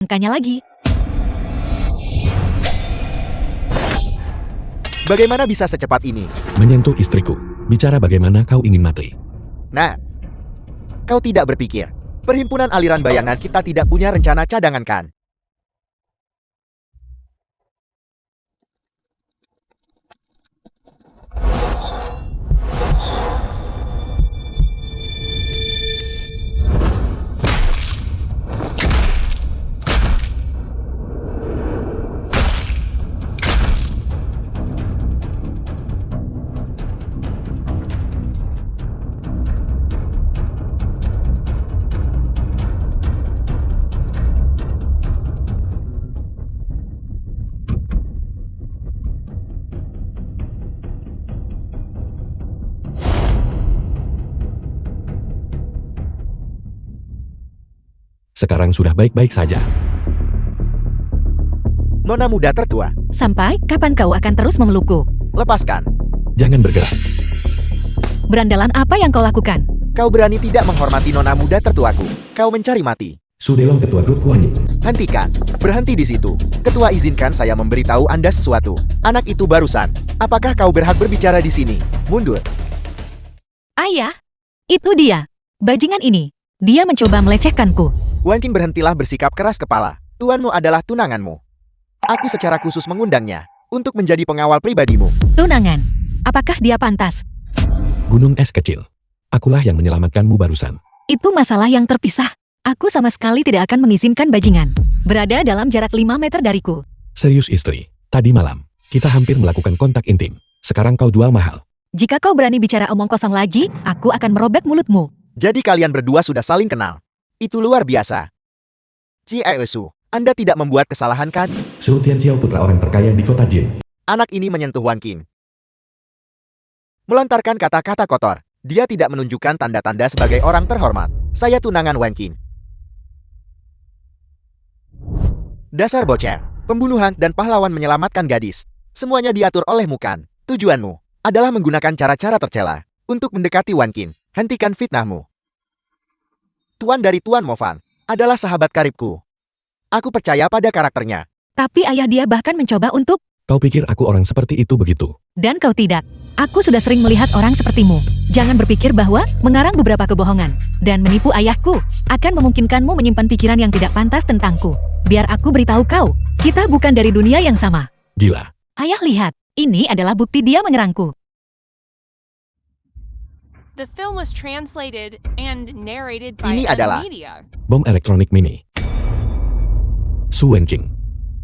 Angkanya lagi. Bagaimana bisa secepat ini? Menyentuh istriku. Bicara bagaimana kau ingin mati. Nah, kau tidak berpikir. Perhimpunan aliran bayangan kita tidak punya rencana cadangan kan? Sekarang sudah baik-baik saja. Nona muda tertua, Sampai kapan kau akan terus memelukku? lepaskan. Jangan bergerak. Berandalan apa yang kau lakukan? Kau berani tidak menghormati nona muda tertuaku. Kau mencari mati. Sudelong ketua grup wanita. Hentikan. Berhenti di situ. Ketua, izinkan saya memberitahu Anda sesuatu. Anak itu barusan. Apakah kau berhak berbicara di sini? Mundur. Ayah, itu dia. Bajingan ini. Dia mencoba melecehkanku. Wankin, berhentilah bersikap keras kepala. Tuanmu adalah tunanganmu. Aku secara khusus mengundangnya untuk menjadi pengawal pribadimu. Tunangan. Apakah dia pantas? Gunung es kecil. Akulah yang menyelamatkanmu barusan. Itu masalah yang terpisah. Aku sama sekali tidak akan mengizinkan bajingan berada dalam jarak 5 meter dariku. Serius istri. Tadi malam, kita hampir melakukan kontak intim. Sekarang kau jual mahal. Jika kau berani bicara omong kosong lagi, aku akan merobek mulutmu. Jadi kalian berdua sudah saling kenal. Itu luar biasa. Ciesu, Anda tidak membuat kesalahan kan? Su Tianxiao putra orang terkaya di kota Jin. Anak ini menyentuh Wankin. Melontarkan kata-kata kotor. Dia tidak menunjukkan tanda-tanda sebagai orang terhormat. Saya tunangan Wankin. Dasar bocah, pembunuhan dan pahlawan menyelamatkan gadis. Semuanya diatur olehmu kan? Tujuanmu adalah menggunakan cara-cara tercela untuk mendekati Wankin. Hentikan fitnahmu. Tuan dari Tuan Movan adalah sahabat karibku. Aku percaya pada karakternya. Tapi ayah dia bahkan mencoba untuk, Kau pikir aku orang seperti itu begitu? dan kau tidak. Aku sudah sering melihat orang sepertimu. Jangan berpikir bahwa mengarang beberapa kebohongan dan menipu ayahku akan memungkinkanmu menyimpan pikiran yang tidak pantas tentangku. Biar aku beritahu kau, kita bukan dari dunia yang sama. Gila. Ayah lihat, ini adalah bukti dia menyerangku. The film was translated and narrated by Ini other adalah- media. Bom elektronik mini. Su Wenqing.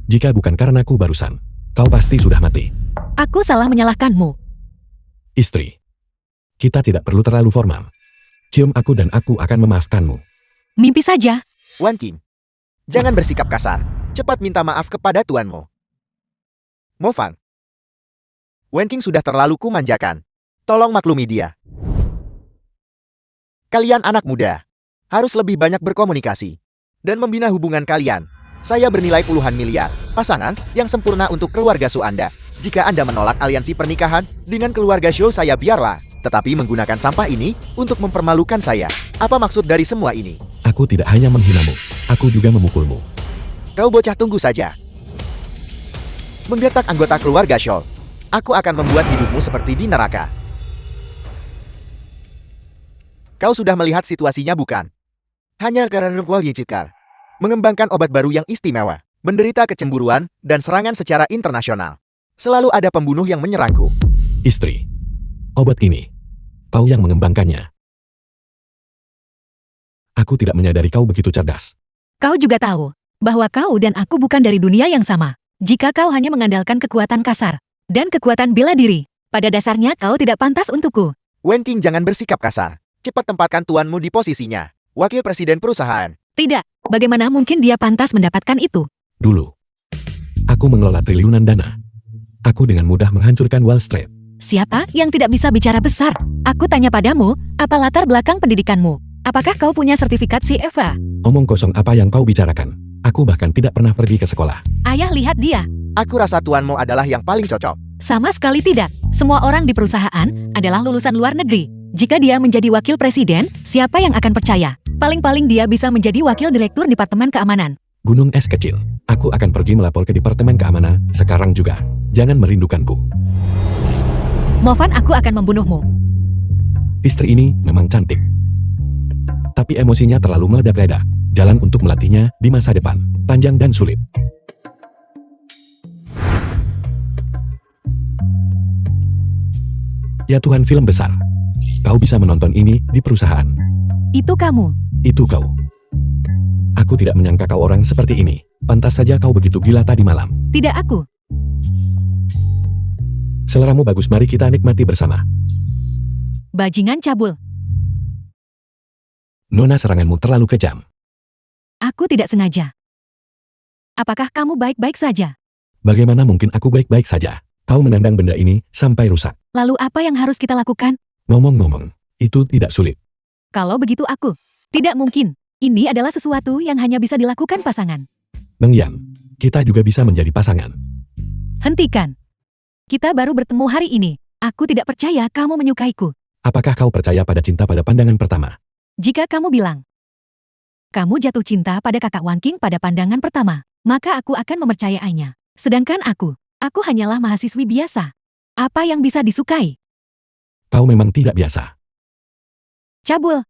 Jika bukan karenaku barusan, kau pasti sudah mati. Aku salah menyalahkanmu. Istri. Kita tidak perlu terlalu formal. Cium aku dan aku akan memaafkanmu. Mimpi saja. Wankin, jangan bersikap kasar. Cepat minta maaf kepada tuanmu. Movan. Wanking sudah terlalu kumanjakan. Tolong maklumi dia. Kalian anak muda harus lebih banyak berkomunikasi dan membina hubungan kalian. Saya bernilai puluhan miliar. Pasangan yang sempurna untuk keluarga Su Anda. Jika Anda menolak aliansi pernikahan dengan keluarga Shou saya, biarlah. Tetapi menggunakan sampah ini untuk mempermalukan saya. Apa maksud dari semua ini? Aku tidak hanya menghinamu, aku juga memukulmu. Kau bocah, tunggu saja. Menggertak anggota keluarga Shou. Aku akan membuat hidupmu seperti di neraka. Kau sudah melihat situasinya bukan? Hanya karena Cikar mengembangkan obat baru yang istimewa, menderita kecemburuan dan serangan secara internasional. Selalu ada pembunuh yang menyerangku. Istri. Obat ini. Kau yang mengembangkannya. Aku tidak menyadari kau begitu cerdas. Kau juga tahu bahwa kau dan aku bukan dari dunia yang sama. Jika kau hanya mengandalkan kekuatan kasar dan kekuatan bela diri, pada dasarnya kau tidak pantas untukku. Wanking, jangan bersikap kasar. Cepat tempatkan tuanmu di posisinya. Wakil presiden perusahaan. Tidak, bagaimana mungkin dia pantas mendapatkan itu? Dulu. Aku mengelola triliunan dana. Aku dengan mudah menghancurkan Wall Street. Siapa yang tidak bisa bicara besar? Aku tanya padamu, apa latar belakang pendidikanmu? Apakah kau punya sertifikat CFA? Omong kosong apa yang kau bicarakan. Aku bahkan tidak pernah pergi ke sekolah. Ayah, lihat dia. Aku rasa tuanmu adalah yang paling cocok. Sama sekali tidak. Semua orang di perusahaan adalah lulusan luar negeri. Jika dia menjadi wakil presiden, siapa yang akan percaya? Paling-paling dia bisa menjadi wakil direktur Departemen Keamanan. Gunung es kecil. Aku akan pergi melapor ke Departemen Keamanan, sekarang juga. Jangan merindukanku. Movan, aku akan membunuhmu. Istri ini memang cantik. Tapi emosinya terlalu meledak-ledak. Jalan untuk melatihnya di masa depan, panjang dan sulit. Ya Tuhan, film besar. Kau bisa menonton ini di perusahaan. Itu kamu. Itu kau. Aku tidak menyangka kau orang seperti ini. Pantas saja kau begitu gila tadi malam. Tidak aku. Seleramu bagus, mari kita nikmati bersama. Bajingan cabul. Nona, seranganmu terlalu kejam. Aku tidak sengaja. Apakah kamu baik-baik saja? Bagaimana mungkin aku baik-baik saja? Kau menendang benda ini sampai rusak. Lalu apa yang harus kita lakukan? Ngomong-ngomong, itu tidak sulit. Kalau begitu aku. Tidak mungkin. Ini adalah sesuatu yang hanya bisa dilakukan pasangan. Bang Yan, kita juga bisa menjadi pasangan. Hentikan. Kita baru bertemu hari ini. Aku tidak percaya kamu menyukaiku. Apakah kau percaya pada cinta pada pandangan pertama? Jika kamu bilang, kamu jatuh cinta pada kakak Wan King pada pandangan pertama, maka aku akan mempercayainya. Sedangkan aku hanyalah mahasiswi biasa. Apa yang bisa disukai? Kau memang tidak biasa. Cabul.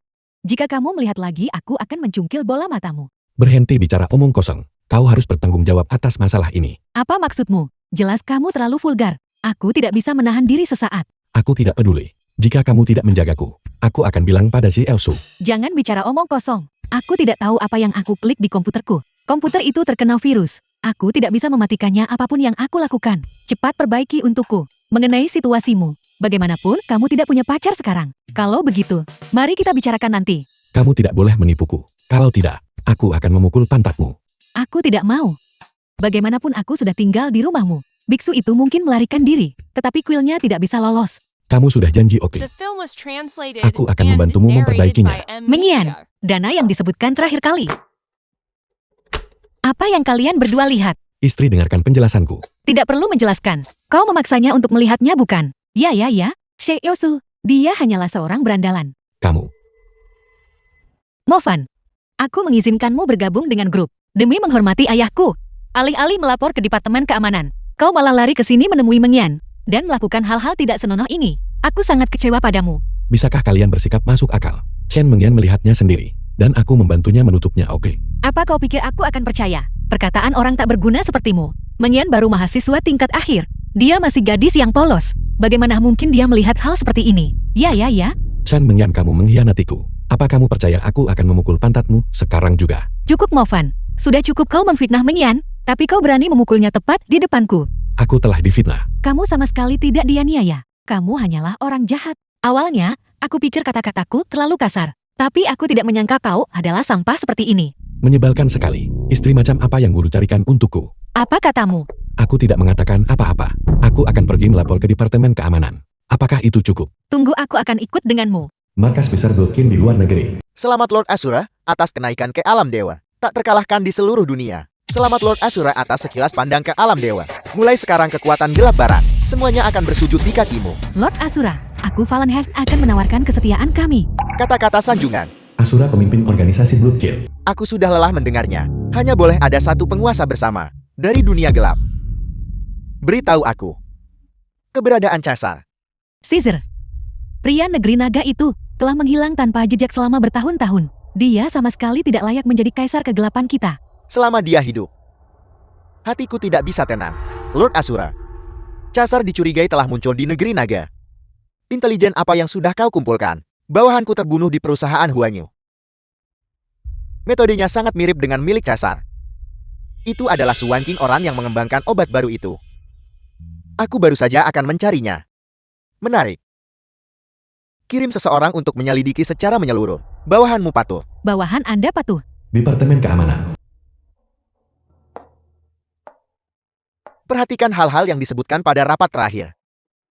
Jika kamu melihat lagi, aku akan mencungkil bola matamu. Berhenti bicara omong kosong. Kau harus bertanggung jawab atas masalah ini. Apa maksudmu? Jelas kamu terlalu vulgar. Aku tidak bisa menahan diri sesaat. Aku tidak peduli. Jika kamu tidak menjagaku, aku akan bilang pada si Elsu. Jangan bicara omong kosong. Aku tidak tahu apa yang aku klik di komputerku. Komputer itu terkena virus. Aku tidak bisa mematikannya apapun yang aku lakukan. Cepat perbaiki untukku. Mengenai situasimu, bagaimanapun kamu tidak punya pacar sekarang. Kalau begitu, mari kita bicarakan nanti. Kamu tidak boleh menipuku. Kalau tidak, aku akan memukul pantatmu. Aku tidak mau. Bagaimanapun aku sudah tinggal di rumahmu. Biksu itu mungkin melarikan diri, tetapi kuilnya tidak bisa lolos. Kamu sudah janji, oke. The film was translated Aku akan and membantumu narrated memperbaikinya. by M. Mengian, Media. dana yang disebutkan terakhir kali. Apa yang kalian berdua lihat? Istri, dengarkan penjelasanku. Tidak perlu menjelaskan. Kau memaksanya untuk melihatnya, bukan? Ya. Sheikh Yosu, dia hanyalah seorang berandalan. Kamu. Movan, aku mengizinkanmu bergabung dengan grup. Demi menghormati ayahku. Alih-alih melapor ke Departemen Keamanan, kau malah lari ke sini menemui Mengian. Dan melakukan hal-hal tidak senonoh ini. Aku sangat kecewa padamu. Bisakah kalian bersikap masuk akal? Chen Mengian melihatnya sendiri. Dan aku membantunya menutupnya, oke. Apa kau pikir aku akan percaya? Perkataan orang tak berguna sepertimu. Mengian baru mahasiswa tingkat akhir. Dia masih gadis yang polos. Bagaimana mungkin dia melihat hal seperti ini? Ya. Chen Mengian, kamu mengkhianatiku. Apa kamu percaya aku akan memukul pantatmu sekarang juga? Cukup, Movan. Sudah cukup kau memfitnah Mengian, tapi kau berani memukulnya tepat di depanku. Aku telah difitnah. Kamu sama sekali tidak dianiaya. Kamu hanyalah orang jahat. Awalnya, aku pikir kata-kataku terlalu kasar. Tapi aku tidak menyangka kau adalah sampah seperti ini. Menyebalkan sekali. Istri macam apa yang guru carikan untukku? Apa katamu? Aku tidak mengatakan apa-apa. Aku akan pergi melapor ke Departemen Keamanan. Apakah itu cukup? Tunggu, aku akan ikut denganmu. Markas besar Bloodkin di luar negeri. Selamat Lord Asura atas kenaikan ke alam dewa. Tak terkalahkan di seluruh dunia. Selamat Lord Asura atas sekilas pandang ke alam dewa. Mulai sekarang kekuatan gelap barat. Semuanya akan bersujud di kakimu. Lord Asura, aku Valenheart akan menawarkan kesetiaan kami. Kata-kata sanjungan. Asura pemimpin organisasi Bloodkin. Aku sudah lelah mendengarnya. Hanya boleh ada satu penguasa bersama. Dari dunia gelap. Beritahu aku. Keberadaan Caesar. Caesar. Pria negeri naga itu telah menghilang tanpa jejak selama bertahun-tahun. Dia sama sekali tidak layak menjadi kaisar kegelapan kita. Selama dia hidup. Hatiku tidak bisa tenang. Lord Asura. Caesar dicurigai telah muncul di negeri naga. Intelijen apa yang sudah kau kumpulkan? Bawahanku terbunuh di perusahaan Huanyu. Metodenya sangat mirip dengan milik Caesar. Itu adalah Suan King, orang yang mengembangkan obat baru itu. Aku baru saja akan mencarinya. Menarik. Kirim seseorang untuk menyelidiki secara menyeluruh. Bawahanmu patuh. Bawahan Anda patuh. Departemen Keamanan. Perhatikan hal-hal yang disebutkan pada rapat terakhir.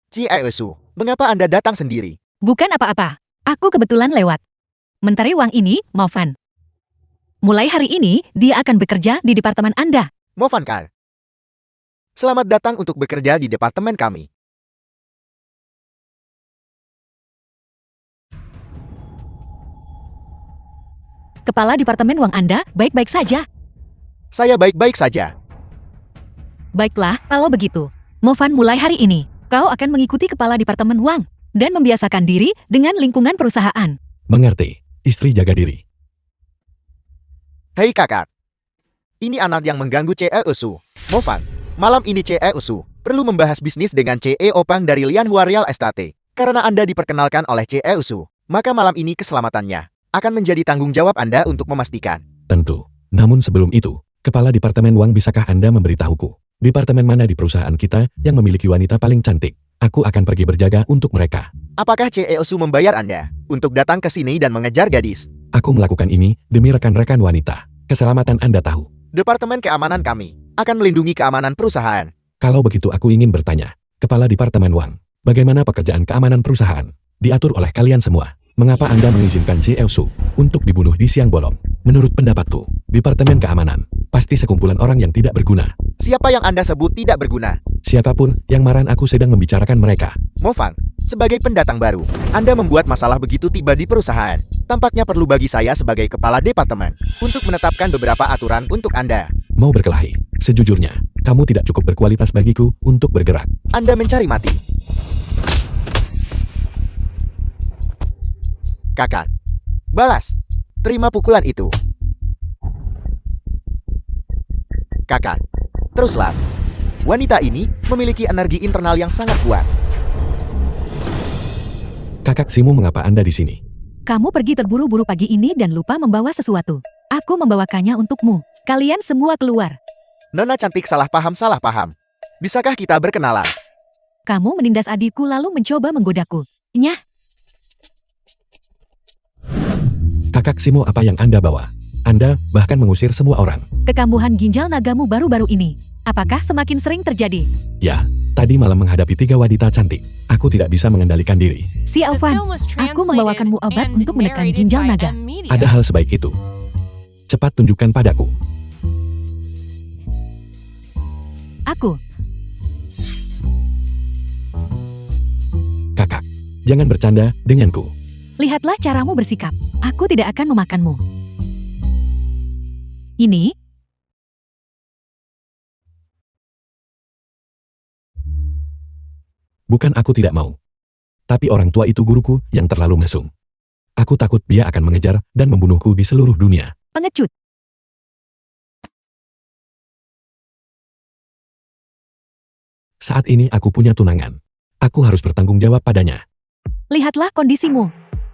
Ciesu, mengapa Anda datang sendiri? Bukan apa-apa. Aku kebetulan lewat. Mentari Wang ini, Movan. Mulai hari ini, dia akan bekerja di departemen Anda. Movankar. Selamat datang untuk bekerja di departemen kami. Kepala departemen Wang Anda baik-baik saja. Saya baik-baik saja. Baiklah, kalau begitu. Movan, mulai hari ini, kau akan mengikuti kepala Departemen Wang dan membiasakan diri dengan lingkungan perusahaan. Mengerti, istri jaga diri. Hei kakak. Ini anak yang mengganggu CEO-su. Movan, malam ini CEO-su perlu membahas bisnis dengan CEO Pang dari Lianhua Real Estate. Karena Anda diperkenalkan oleh CEO-su, maka malam ini keselamatannya akan menjadi tanggung jawab Anda untuk memastikan. Tentu. Namun sebelum itu, Kepala Departemen Wang, bisakah Anda memberitahuku departemen mana di perusahaan kita yang memiliki wanita paling cantik? Aku akan pergi berjaga untuk mereka. Apakah CEO-su membayar Anda untuk datang ke sini dan mengejar gadis? Aku melakukan ini demi rekan-rekan wanita. Keselamatan Anda tahu. Departemen keamanan kami akan melindungi keamanan perusahaan. Kalau begitu aku ingin bertanya, Kepala Departemen Wang, bagaimana pekerjaan keamanan perusahaan? Diatur oleh kalian semua. Mengapa Anda mengizinkan CEO-su untuk dibunuh di siang bolong? Menurut pendapatku, Departemen Keamanan pasti sekumpulan orang yang tidak berguna. Siapa yang Anda sebut tidak berguna? Siapapun yang marah, aku sedang membicarakan mereka. Movan, sebagai pendatang baru, Anda membuat masalah begitu tiba di perusahaan. Tampaknya perlu bagi saya sebagai kepala departemen untuk menetapkan beberapa aturan untuk Anda. Mau berkelahi? Sejujurnya, kamu tidak cukup berkualitas bagiku untuk bergerak. Anda mencari mati. Kakak, balas. Terima pukulan itu. Kakak, teruslah. Wanita ini memiliki energi internal yang sangat kuat. Kakak Simu, mengapa Anda di sini? Kamu pergi terburu-buru pagi ini dan lupa membawa sesuatu. Aku membawakannya untukmu. Kalian semua keluar. Nona cantik, salah paham. Bisakah kita berkenalan? Kamu menindas adikku lalu mencoba menggodaku. Nyah, Kakak Simu, apa yang Anda bawa? Anda bahkan mengusir semua orang. kekambuhan ginjal nagamu baru-baru ini. Apakah semakin sering terjadi? Ya, tadi malam menghadapi 3 wanita cantik. Aku tidak bisa mengendalikan diri. Si The Alvan, film was aku translated membawakanmu obat and untuk menekan narrated ginjal by naga. M Media. Ada hal sebaik itu. Cepat tunjukkan padaku. Aku, Kakak, jangan bercanda denganku. lihatlah caramu bersikap. Aku tidak akan memakanmu. Ini, Bukan aku tidak mau. Tapi orang tua itu guruku yang terlalu mesum. Aku takut dia akan mengejar dan membunuhku di seluruh dunia. pengecut. Saat ini aku punya tunangan. Aku harus bertanggung jawab padanya. Lihatlah kondisimu.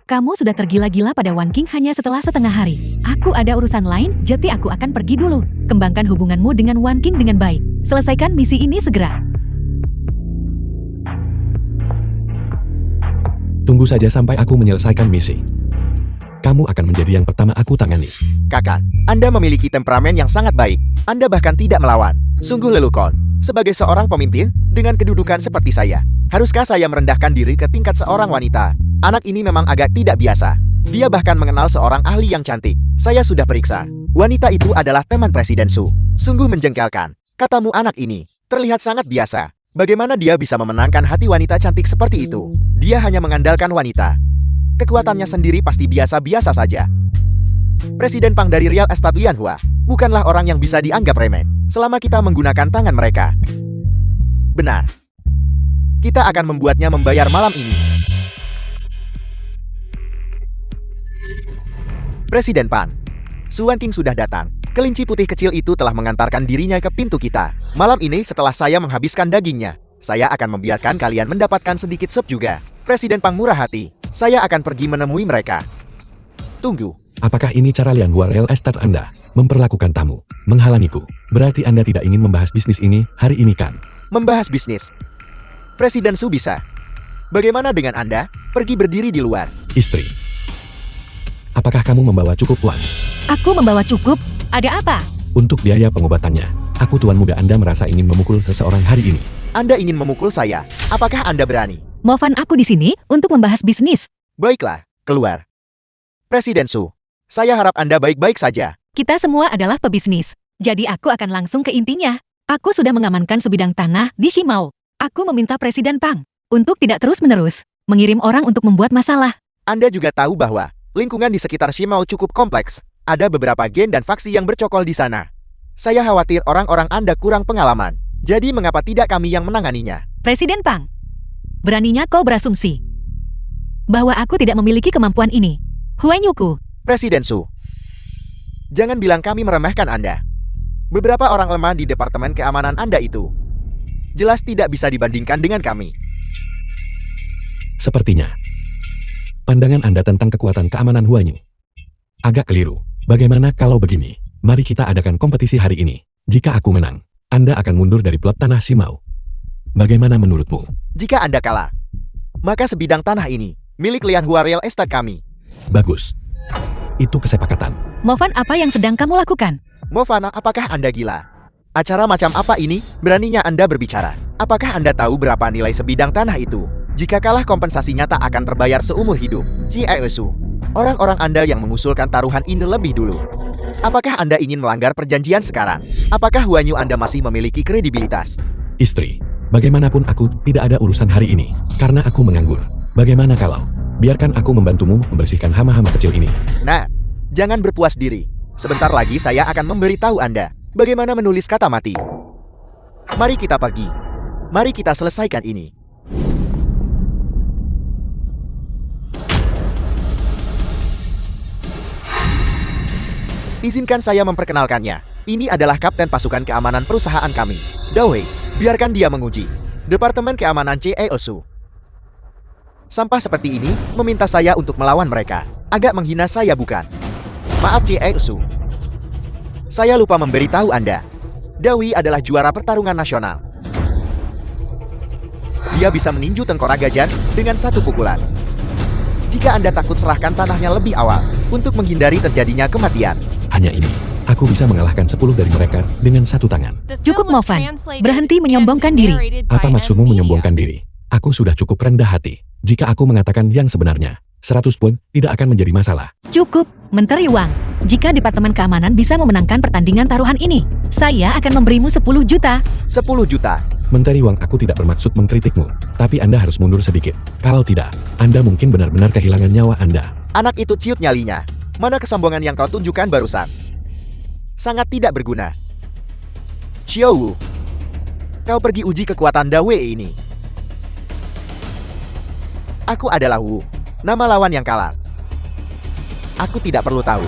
Kamu sudah tergila-gila pada Wan King hanya setelah setengah hari. Aku ada urusan lain, jadi aku akan pergi dulu. Kembangkan hubunganmu dengan Wan King dengan baik. Selesaikan misi ini segera. Tunggu saja sampai aku menyelesaikan misi. Kamu akan menjadi yang pertama aku tangani. Kakak, Anda memiliki temperamen yang sangat baik. Anda bahkan tidak melawan. Sungguh lelucon. Sebagai seorang pemimpin, dengan kedudukan seperti saya, haruskah saya merendahkan diri ke tingkat seorang wanita? Anak ini memang agak tidak biasa. Dia bahkan mengenal seorang ahli yang cantik. Saya sudah periksa. Wanita itu adalah teman Presiden Su. Sungguh menjengkelkan. Katamu anak ini terlihat sangat biasa. Bagaimana dia bisa memenangkan hati wanita cantik seperti itu? Dia hanya mengandalkan wanita. Kekuatannya sendiri pasti biasa-biasa saja. Presiden Pang dari Real Estate Lianhua bukanlah orang yang bisa dianggap remeh selama kita menggunakan tangan mereka. Benar. Kita akan membuatnya membayar malam ini. Presiden Pan, Su Wanking sudah datang. Kelinci putih kecil itu telah mengantarkan dirinya ke pintu kita. Malam ini setelah saya menghabiskan dagingnya, saya akan membiarkan kalian mendapatkan sedikit sup juga. Presiden Pang murah hati. Saya akan pergi menemui mereka. Tunggu. Apakah ini cara Lianhua Real Estate Anda memperlakukan tamu, menghalangiku? Berarti Anda tidak ingin membahas bisnis ini hari ini kan? Membahas bisnis. Presiden Su bisa. Bagaimana dengan Anda? Pergi berdiri di luar. Istri, apakah kamu membawa cukup uang Aku membawa cukup. Ada apa? untuk biaya pengobatannya? Aku tuan muda Anda merasa ingin memukul seseorang hari ini. Anda ingin memukul saya. Apakah Anda berani? Movan, aku di sini untuk membahas bisnis. Baiklah, keluar. Presiden Su, saya harap Anda baik-baik saja. Kita semua adalah pebisnis. Jadi aku akan langsung ke intinya. Aku sudah mengamankan sebidang tanah di Shimao. Aku meminta Presiden Pang untuk tidak terus-menerus mengirim orang untuk membuat masalah. Anda juga tahu bahwa lingkungan di sekitar Shimao cukup kompleks. Ada beberapa gen dan faksi yang bercokol di sana. Saya khawatir orang-orang Anda kurang pengalaman. Jadi mengapa tidak kami yang menanganinya? Presiden Pang, beraninya kau berasumsi bahwa aku tidak memiliki kemampuan ini. Huan Yuku, Presiden Su, jangan bilang kami meremehkan Anda. Beberapa orang lemah di Departemen Keamanan Anda itu jelas tidak bisa dibandingkan dengan kami. Sepertinya pandangan Anda tentang kekuatan keamanan Huanyi agak keliru. Bagaimana kalau begini? Mari kita adakan kompetisi hari ini. Jika aku menang, Anda akan mundur dari plot tanah Simau. Bagaimana menurutmu? Jika Anda kalah, maka sebidang tanah ini milik Lianhua Real Estate kami. Bagus. Itu kesepakatan. Movan apa yang sedang kamu lakukan? Movana, apakah Anda gila? Acara macam apa ini? Beraninya Anda berbicara. Apakah Anda tahu berapa nilai sebidang tanah itu? Jika kalah, kompensasinya tak akan terbayar seumur hidup. Ciesu, orang-orang Anda yang mengusulkan taruhan ini lebih dulu. Apakah Anda ingin melanggar perjanjian sekarang? Apakah Huanyu Anda masih memiliki kredibilitas? Istri, bagaimanapun aku tidak ada urusan hari ini, karena aku menganggur. Bagaimana kalau biarkan aku membantumu membersihkan hama-hama kecil ini? Nah, jangan berpuas diri. Sebentar lagi saya akan memberitahu Anda bagaimana menulis kata mati. Mari kita pergi. Mari kita selesaikan ini. Izinkan saya memperkenalkannya. Ini adalah Kapten Pasukan Keamanan perusahaan kami, Dawei. Biarkan dia menguji. Departemen Keamanan Ciesu. Sampah seperti ini meminta saya untuk melawan mereka. Agak menghina saya, bukan? Maaf Ciesu. Saya lupa memberitahu Anda. Dawei adalah juara pertarungan nasional. Dia bisa meninju tengkorak gajah dengan satu pukulan. Jika Anda takut, serahkan tanahnya lebih awal untuk menghindari terjadinya kematian. Hanya ini, aku bisa mengalahkan 10 dari mereka dengan satu tangan. The Cukup, film was Movan. translated Berhenti and menyombongkan diri. narrated by Apa maksudmu M Media. menyombongkan diri? Aku sudah cukup rendah hati. Jika aku mengatakan yang sebenarnya, 100 pun tidak akan menjadi masalah. Cukup, Menteri Wang. Jika Departemen Keamanan bisa memenangkan pertandingan taruhan ini, saya akan memberimu 10 juta. 10 juta. Menteri Wang, aku tidak bermaksud mengkritikmu, tapi Anda harus mundur sedikit. Kalau tidak, Anda mungkin benar-benar kehilangan nyawa Anda. Anak itu ciut nyalinya. Mana kesombongan yang kau tunjukkan barusan? Sangat tidak berguna. Xiao Wu, kau pergi uji kekuatan Dawei ini. Aku adalah Wu, nama lawan yang kalah. Aku tidak perlu tahu.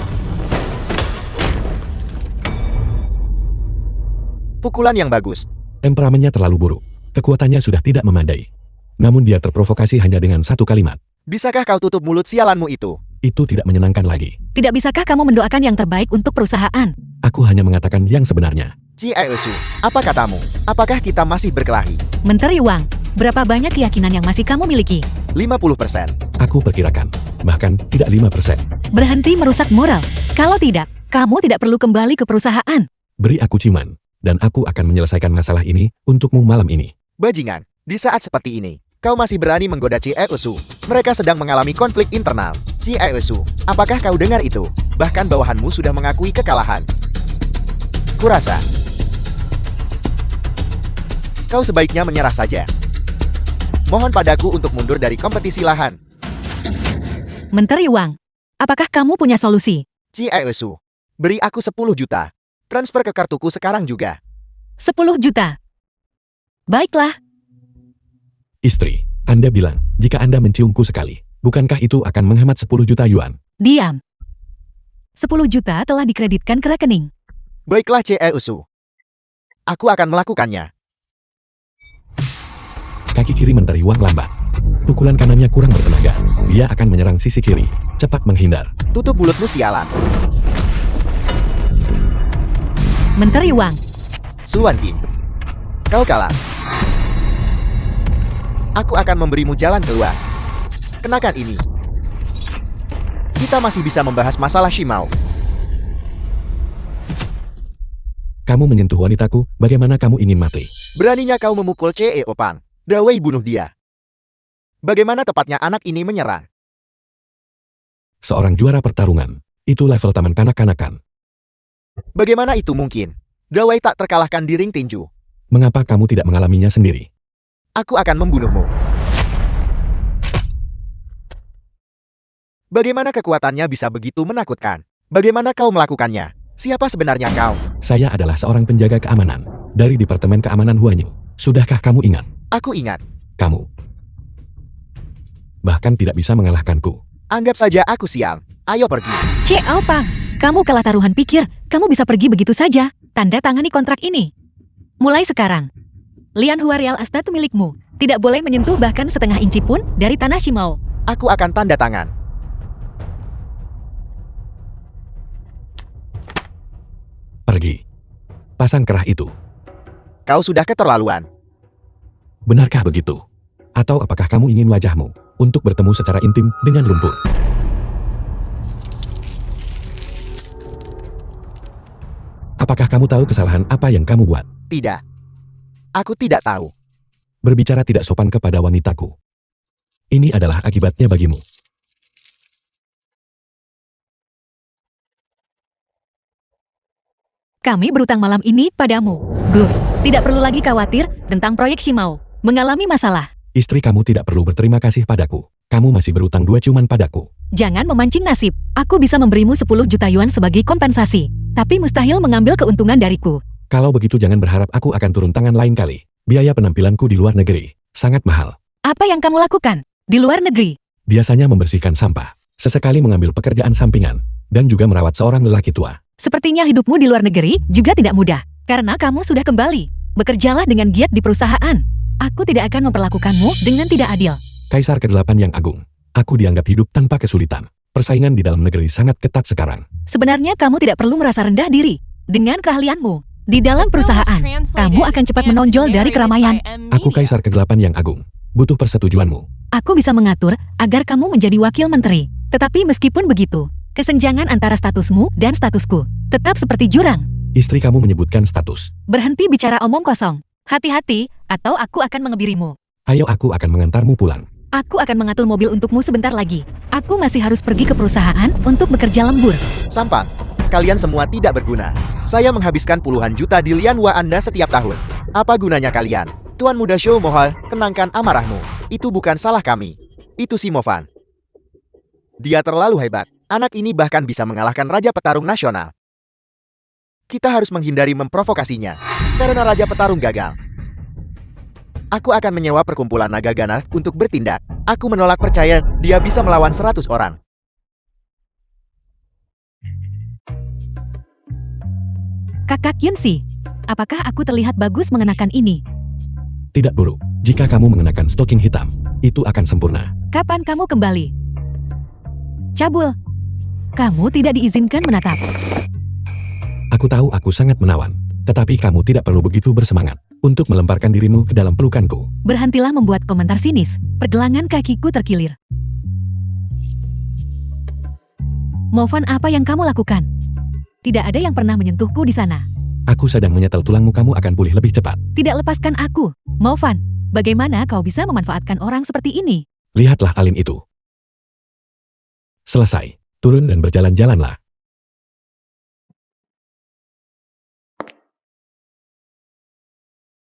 Pukulan yang bagus. Temperamennya terlalu buruk. Kekuatannya sudah tidak memadai. Namun dia terprovokasi hanya dengan satu kalimat. Bisakah kau tutup mulut sialanmu itu? Itu tidak menyenangkan lagi. Tidak bisakah kamu mendoakan yang terbaik untuk perusahaan? Aku hanya mengatakan yang sebenarnya. Ciesu, apa katamu? Apakah kita masih berkelahi? Menteri Wang, berapa banyak keyakinan yang masih kamu miliki? 50%. Aku perkirakan, bahkan tidak 5%. Berhenti merusak moral. Kalau tidak, kamu tidak perlu kembali ke perusahaan. Beri aku ciuman, dan aku akan menyelesaikan masalah ini untukmu malam ini. Bajingan, di saat seperti ini, kau masih berani menggoda Ciesu. Mereka sedang mengalami konflik internal. Ciesu, apakah kau dengar itu? Bahkan bawahanmu sudah mengakui kekalahan. Kurasa kau sebaiknya menyerah saja. Mohon padaku untuk mundur dari kompetisi lahan. Menteri Wang, apakah kamu punya solusi? Ciesu, beri aku 10 juta. Transfer ke kartuku sekarang juga. 10 juta. Baiklah, Istri, Anda bilang, jika Anda menciumku sekali, bukankah itu akan menghemat 10 juta yuan? diam. 10 juta telah dikreditkan ke rekening. Baiklah Ciesu. Aku akan melakukannya. Kaki kiri Menteri Wang lambat. Pukulan kanannya kurang bertenaga. Dia akan menyerang sisi kiri. Cepat menghindar. Tutup mulutmu sialan. Menteri Wang, Suan Kim, kau kalah. Aku akan memberimu jalan keluar. Kenakan ini. Kita masih bisa membahas masalah Shimao. Kamu menyentuh wanitaku, bagaimana kamu ingin mati? Beraninya kau memukul Ceo Pang. Dawei bunuh dia. Bagaimana tepatnya anak ini menyerang? Seorang juara pertarungan. Itu level taman kanak-kanakan. Bagaimana itu mungkin? Dawei tak terkalahkan di ring tinju. Mengapa kamu tidak mengalaminya sendiri? Aku akan membunuhmu. Bagaimana kekuatannya bisa begitu menakutkan? Bagaimana kau melakukannya? Siapa sebenarnya kau? Saya adalah seorang penjaga keamanan dari Departemen Keamanan Huanyu. Sudahkah kamu ingat? Aku ingat. Kamu bahkan tidak bisa mengalahkanku. Anggap saja aku sial. Ayo pergi. Xiao Pang, kamu kalah taruhan pikir, kamu bisa pergi begitu saja. Tanda tangani kontrak ini. Mulai sekarang, Lian Hua Real Estate milikmu. Tidak boleh menyentuh bahkan setengah inci pun dari tanah Shimao. Aku akan tanda tangan. Pergi. Pasang kerah itu. Kau sudah keterlaluan. Benarkah begitu? Atau apakah kamu ingin wajahmu untuk bertemu secara intim dengan lumpur? Apakah kamu tahu kesalahan apa yang kamu buat? Tidak. Aku tidak tahu. Berbicara tidak sopan kepada wanitaku. Ini adalah akibatnya bagimu. Kami berutang malam ini padamu. Gu, tidak perlu lagi khawatir tentang proyek Shimao mengalami masalah. Istri kamu tidak perlu berterima kasih padaku. Kamu masih berutang 2 ciuman padaku. Jangan memancing nasib. Aku bisa memberimu 10 juta yuan sebagai kompensasi. Tapi mustahil mengambil keuntungan dariku. Kalau begitu jangan berharap aku akan turun tangan lain kali. Biaya penampilanku di luar negeri sangat mahal. Apa yang kamu lakukan di luar negeri? Biasanya membersihkan sampah. Sesekali mengambil pekerjaan sampingan. Dan juga merawat seorang lelaki tua. Sepertinya hidupmu di luar negeri juga tidak mudah. Karena kamu sudah kembali. Bekerjalah dengan giat di perusahaan. Aku tidak akan memperlakukanmu dengan tidak adil. Kaisar ke-8 yang agung. Aku dianggap hidup tanpa kesulitan. Persaingan di dalam negeri sangat ketat sekarang. Sebenarnya kamu tidak perlu merasa rendah diri. Dengan keahlianmu di dalam perusahaan, kamu akan cepat menonjol dari keramaian. Aku Kaisar ke-8 yang agung. Butuh persetujuanmu. Aku bisa mengatur agar kamu menjadi wakil menteri. Tetapi meskipun begitu, kesenjangan antara statusmu dan statusku tetap seperti jurang. Istri kamu menyebutkan status. Berhenti bicara omong kosong. Hati-hati, atau aku akan mengebirimu. Ayo aku akan mengantarmu pulang. Aku akan mengatur mobil untukmu sebentar lagi. Aku masih harus pergi ke perusahaan untuk bekerja lembur. Sampang. Kalian semua tidak berguna. Saya menghabiskan puluhan juta di Lian Hua Anda setiap tahun. Apa gunanya kalian? Tuan Muda Shou Mohal, tenangkan amarahmu. Itu bukan salah kami. Itu si Mofan. Dia terlalu hebat. Anak ini bahkan bisa mengalahkan Raja Petarung Nasional. Kita harus menghindari memprovokasinya. Karena Raja Petarung gagal. Aku akan menyewa perkumpulan naga ganas untuk bertindak. Aku menolak percaya dia bisa melawan 100 orang. Kakak Yunsi, apakah aku terlihat bagus mengenakan ini? Tidak buruk. Jika kamu mengenakan stoking hitam, itu akan sempurna. Kapan kamu kembali? Cabul, kamu tidak diizinkan menatap. Aku tahu aku sangat menawan. Tetapi kamu tidak perlu begitu bersemangat untuk melemparkan dirimu ke dalam pelukanku. Berhentilah membuat komentar sinis. Pergelangan kakiku terkilir. Mofan, apa yang kamu lakukan? Tidak ada yang pernah menyentuhku di sana. Aku sedang menyetel tulangmu, kamu akan pulih lebih cepat. Tidak, lepaskan aku. Mofan, bagaimana kau bisa memanfaatkan orang seperti ini? Lihatlah alin itu. Selesai. Turun dan berjalan-jalanlah.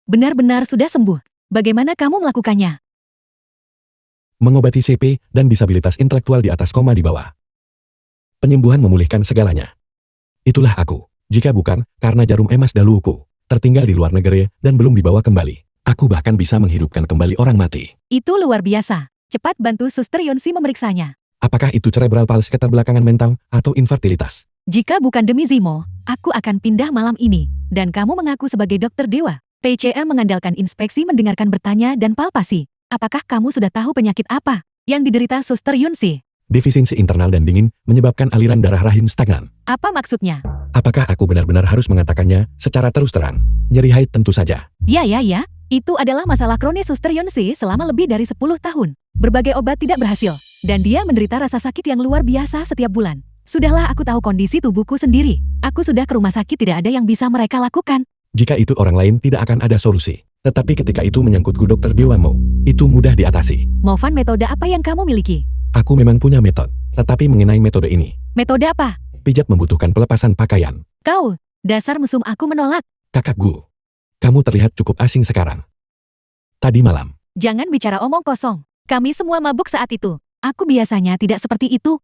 Benar-benar sudah sembuh. Bagaimana kamu melakukannya? Mengobati CP dan disabilitas intelektual di atas koma di bawah. Penyembuhan memulihkan segalanya. Itulah aku. Jika bukan, karena jarum emas daluku tertinggal di luar negeri dan belum dibawa kembali. Aku bahkan bisa menghidupkan kembali orang mati. Itu luar biasa. Cepat bantu Suster Yonsi memeriksanya. Apakah itu cerebral palsy, keterbelakangan mental, atau infertilitas? Jika bukan demi Zimo, aku akan pindah malam ini. Dan kamu mengaku sebagai dokter dewa. TCM mengandalkan inspeksi, mendengarkan, bertanya, dan palpasi. Apakah kamu sudah tahu penyakit apa yang diderita Suster Yunsi? Defisiensi internal dan dingin menyebabkan aliran darah rahim stagnan. Apa maksudnya? Apakah aku benar-benar harus mengatakannya secara terus terang? Nyeri haid tentu saja. Ya. Itu adalah masalah kronis Suster Yunsi selama lebih dari 10 tahun. Berbagai obat tidak berhasil. Dan dia menderita rasa sakit yang luar biasa setiap bulan. Sudahlah, aku tahu kondisi tubuhku sendiri. Aku sudah ke rumah sakit, tidak ada yang bisa mereka lakukan. Jika itu orang lain tidak akan ada solusi. Tetapi ketika itu menyangkutku Dokter Dewamo, itu mudah diatasi. Mofan, metode apa yang kamu miliki? Aku memang punya metode. Tetapi mengenai metode ini, Metode apa? pijat membutuhkan pelepasan pakaian. Kau, dasar mesum, aku menolak. Kakak Gu, kamu terlihat cukup asing sekarang. Tadi malam, Jangan bicara omong kosong. Kami semua mabuk saat itu. Aku biasanya tidak seperti itu.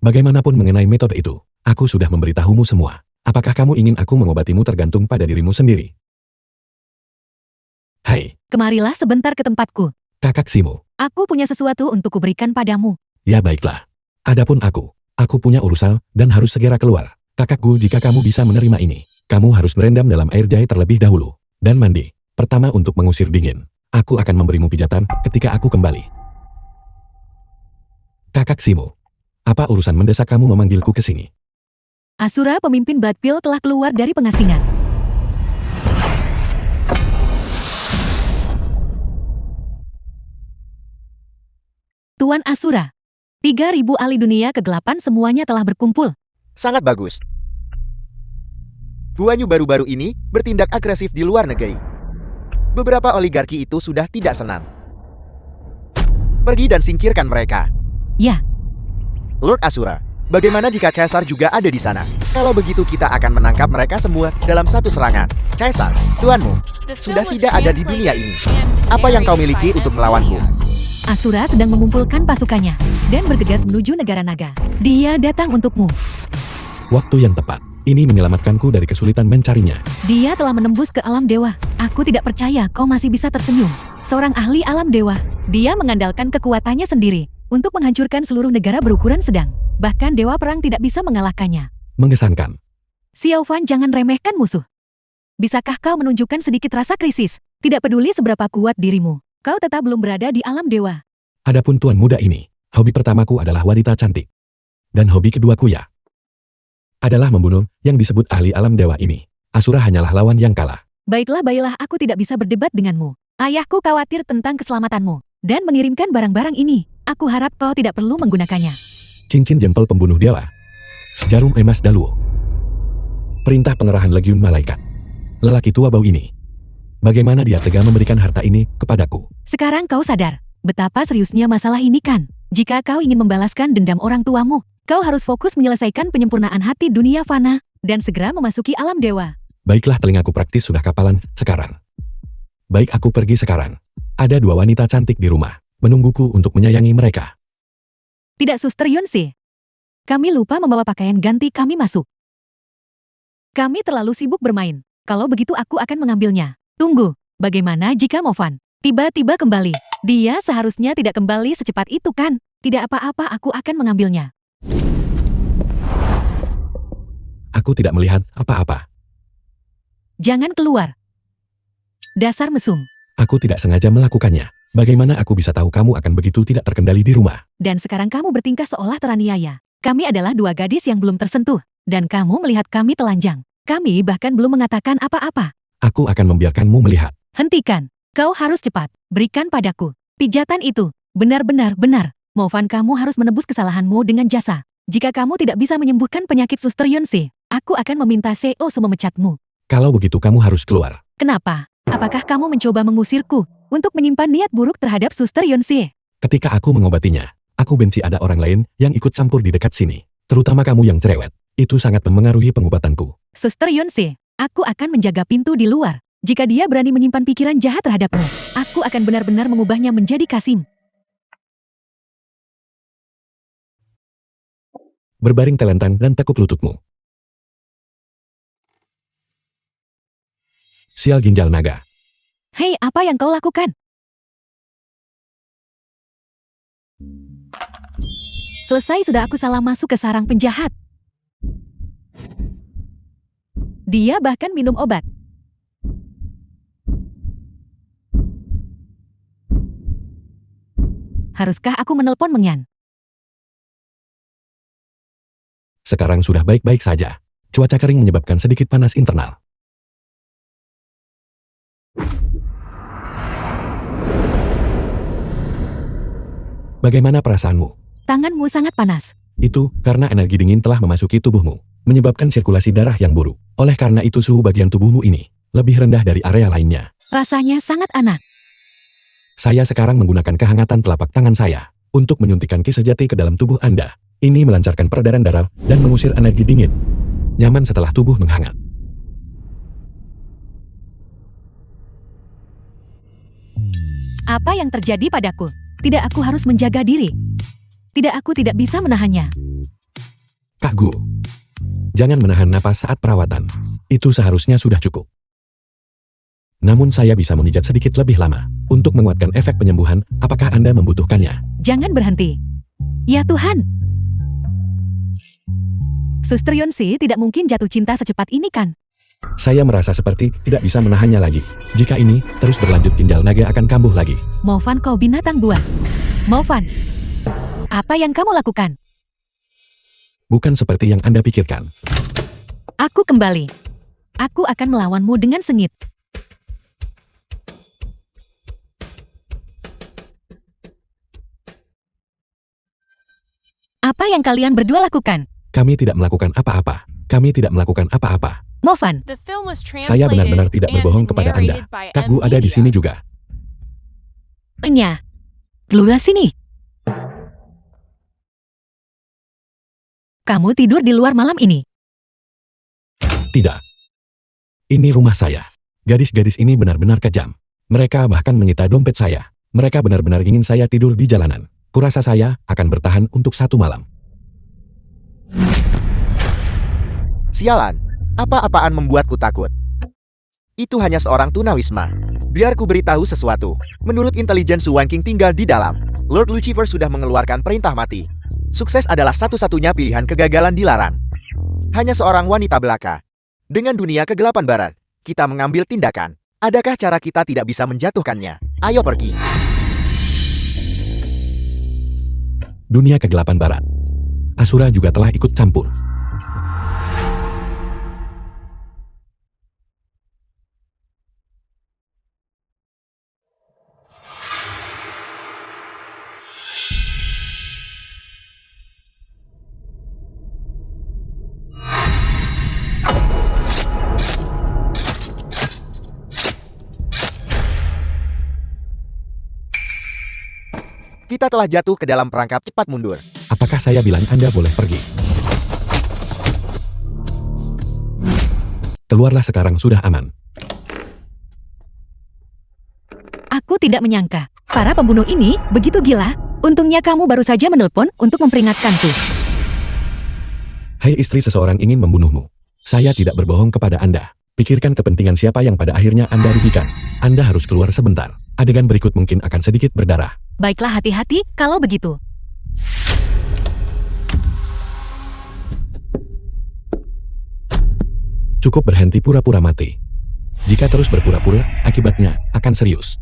bagaimanapun mengenai metode itu, Aku sudah memberitahumu semua. Apakah kamu ingin aku mengobatimu tergantung pada dirimu sendiri? Hai, Kemarilah sebentar ke tempatku. kakak Simo. Aku punya sesuatu untuk kuberikan padamu. Ya baiklah. Adapun aku punya urusan dan harus segera keluar. Kakakku, jika kamu bisa menerima ini, kamu harus merendam dalam air jahe terlebih dahulu. Dan mandi. Pertama untuk mengusir dingin. Aku akan memberimu pijatan ketika aku kembali. Kakak Simo. Apa urusan mendesak kamu memanggilku ke sini? Asura pemimpin Bloodpil telah keluar dari pengasingan. Tuan Asura, 3.000 ahli dunia kegelapan semuanya telah berkumpul. Sangat bagus. Huanyu baru-baru ini bertindak agresif di luar negeri. Beberapa oligarki itu sudah tidak senang. Pergi dan singkirkan mereka. Ya, Lord Asura, bagaimana jika Caesar juga ada di sana? Kalau begitu kita akan menangkap mereka semua dalam satu serangan. Caesar, tuanmu, The film sudah was tidak ada di dunia ini. translated and Apa yang kau narrated miliki by untuk Ed melawanku? Media. Asura sedang mengumpulkan pasukannya dan bergegas menuju negara naga. Dia datang untukmu. Waktu yang tepat. Ini menyelamatkanku dari kesulitan mencarinya. Dia telah menembus ke alam dewa. Aku tidak percaya kau masih bisa tersenyum. Seorang ahli alam dewa. Dia mengandalkan kekuatannya sendiri untuk menghancurkan seluruh negara berukuran sedang. Bahkan dewa perang tidak bisa mengalahkannya. Mengesankan. Xiao Fan, jangan remehkan musuh. Bisakah kau menunjukkan sedikit rasa krisis? Tidak peduli seberapa kuat dirimu, kau tetap belum berada di alam dewa. Adapun tuan muda ini, hobi pertamaku adalah wanita cantik. Dan hobi keduaku adalah membunuh yang disebut ahli alam dewa ini. Asura hanyalah lawan yang kalah. Baiklah, aku tidak bisa berdebat denganmu. Ayahku khawatir tentang keselamatanmu dan mengirimkan barang-barang ini. Aku harap kau tidak perlu menggunakannya. Cincin jempol pembunuh dewa. Jarum emas Daluo. Perintah pengerahan legiun malaikat. Lelaki tua bau ini. Bagaimana dia tega memberikan harta ini kepadaku? Sekarang kau sadar betapa seriusnya masalah ini kan? Jika kau ingin membalaskan dendam orang tuamu, kau harus fokus menyelesaikan penyempurnaan hati dunia fana dan segera memasuki alam dewa. Baiklah, telingaku praktis sudah kapalan sekarang. Baik, aku pergi sekarang. Ada 2 wanita cantik di rumah, menungguku untuk menyayangi mereka. Tidak, Suster Yunsi. Kami lupa membawa pakaian ganti kami masuk. Kami terlalu sibuk bermain. Kalau begitu aku akan mengambilnya. Tunggu, bagaimana jika Movan tiba-tiba kembali? Dia seharusnya tidak kembali secepat itu kan? Tidak apa-apa, aku akan mengambilnya. Aku tidak melihat apa-apa. Jangan keluar. Dasar mesum. Aku tidak sengaja melakukannya. Bagaimana aku bisa tahu kamu akan begitu tidak terkendali di rumah? Dan sekarang kamu bertingkah seolah teraniaya. Kami adalah 2 gadis yang belum tersentuh. Dan kamu melihat kami telanjang. Kami bahkan belum mengatakan apa-apa. Aku akan membiarkanmu melihat. Hentikan. Kau harus cepat. Berikan padaku. Pijatan itu. Benar-benar benar. Movan, kamu harus menebus kesalahanmu dengan jasa. Jika kamu tidak bisa menyembuhkan penyakit Suster Yunsi, aku akan meminta Seosu memecatmu. Kalau begitu kamu harus keluar. Kenapa? Apakah kamu mencoba mengusirku untuk menyimpan niat buruk terhadap Suster Yunsi? Ketika aku mengobatinya, aku benci ada orang lain yang ikut campur di dekat sini. Terutama kamu yang cerewet. Itu sangat memengaruhi pengobatanku. Suster Yunsi, aku akan menjaga pintu di luar. Jika dia berani menyimpan pikiran jahat terhadapmu, aku akan benar-benar mengubahnya menjadi Kasim. Berbaring telentang dan tekuk lututmu. Sial ginjal naga. Hei, apa yang kau lakukan? Selesai sudah, aku salah masuk ke sarang penjahat. Dia bahkan minum obat. Haruskah aku menelpon Mengyan? Sekarang sudah baik-baik saja. Cuaca kering menyebabkan sedikit panas internal. Bagaimana perasaanmu? Tanganmu sangat panas. Itu karena energi dingin telah memasuki tubuhmu, menyebabkan sirkulasi darah yang buruk. Oleh karena itu suhu bagian tubuhmu ini lebih rendah dari area lainnya. Rasanya sangat aneh. Saya sekarang menggunakan kehangatan telapak tangan saya untuk menyuntikkan ki sejati ke dalam tubuh Anda. Ini melancarkan peredaran darah dan mengusir energi dingin. Nyaman setelah tubuh menghangat. Apa yang terjadi padaku? Tidak, aku harus menjaga diri. Tidak, aku tidak bisa menahannya. Kak Gu, Jangan menahan napas saat perawatan. Itu seharusnya sudah cukup. Namun saya bisa memijat sedikit lebih lama. Untuk menguatkan efek penyembuhan, apakah Anda membutuhkannya? Jangan berhenti. Ya Tuhan. Suster Yonsi tidak mungkin jatuh cinta secepat ini kan? Saya merasa seperti tidak bisa menahannya lagi. Jika ini terus berlanjut, ginjal naga akan kambuh lagi. Movan, kau binatang buas. Movan, apa yang kamu lakukan? Bukan seperti yang Anda pikirkan. Aku kembali. Aku akan melawanmu dengan sengit. Apa yang kalian berdua lakukan? Kami tidak melakukan apa-apa. Kami tidak melakukan apa-apa. Movan, The film was Saya translated benar-benar tidak and berbohong kepada Anda. narrated by Kak M Gu ada di Media. sini juga. Enya. Keluar sini. Kamu tidur di luar malam ini. Tidak. Ini rumah saya. Gadis-gadis ini benar-benar kejam. Mereka bahkan menyita dompet saya. Mereka benar-benar ingin saya tidur di jalanan. Kurasa saya akan bertahan untuk 1 malam. Sialan, apa-apaan membuatku takut. Itu hanya seorang tunawisma. Biar ku beritahu sesuatu. Menurut intelijen Su Wanqing tinggal di dalam. Lord Lucifer sudah mengeluarkan perintah mati. Sukses adalah satu-satunya pilihan, kegagalan dilarang. Hanya seorang wanita belaka. Dengan dunia kegelapan barat, kita mengambil tindakan. Adakah cara kita tidak bisa menjatuhkannya? Ayo pergi. Dunia kegelapan barat. Asura juga telah ikut campur. Kita telah jatuh ke dalam perangkap cepat mundur. Apakah saya bilang Anda boleh pergi? Keluarlah sekarang, sudah aman. Aku tidak menyangka. Para pembunuh ini begitu gila. Untungnya kamu baru saja menelpon untuk memperingatkanku. Hai istri, seseorang ingin membunuhmu. Saya tidak berbohong kepada Anda. Pikirkan kepentingan siapa yang pada akhirnya Anda rugikan. Anda harus keluar sebentar. Adegan berikut mungkin akan sedikit berdarah. Baiklah, hati-hati kalau begitu. Cukup berhenti pura-pura mati. Jika terus berpura-pura, akibatnya akan serius.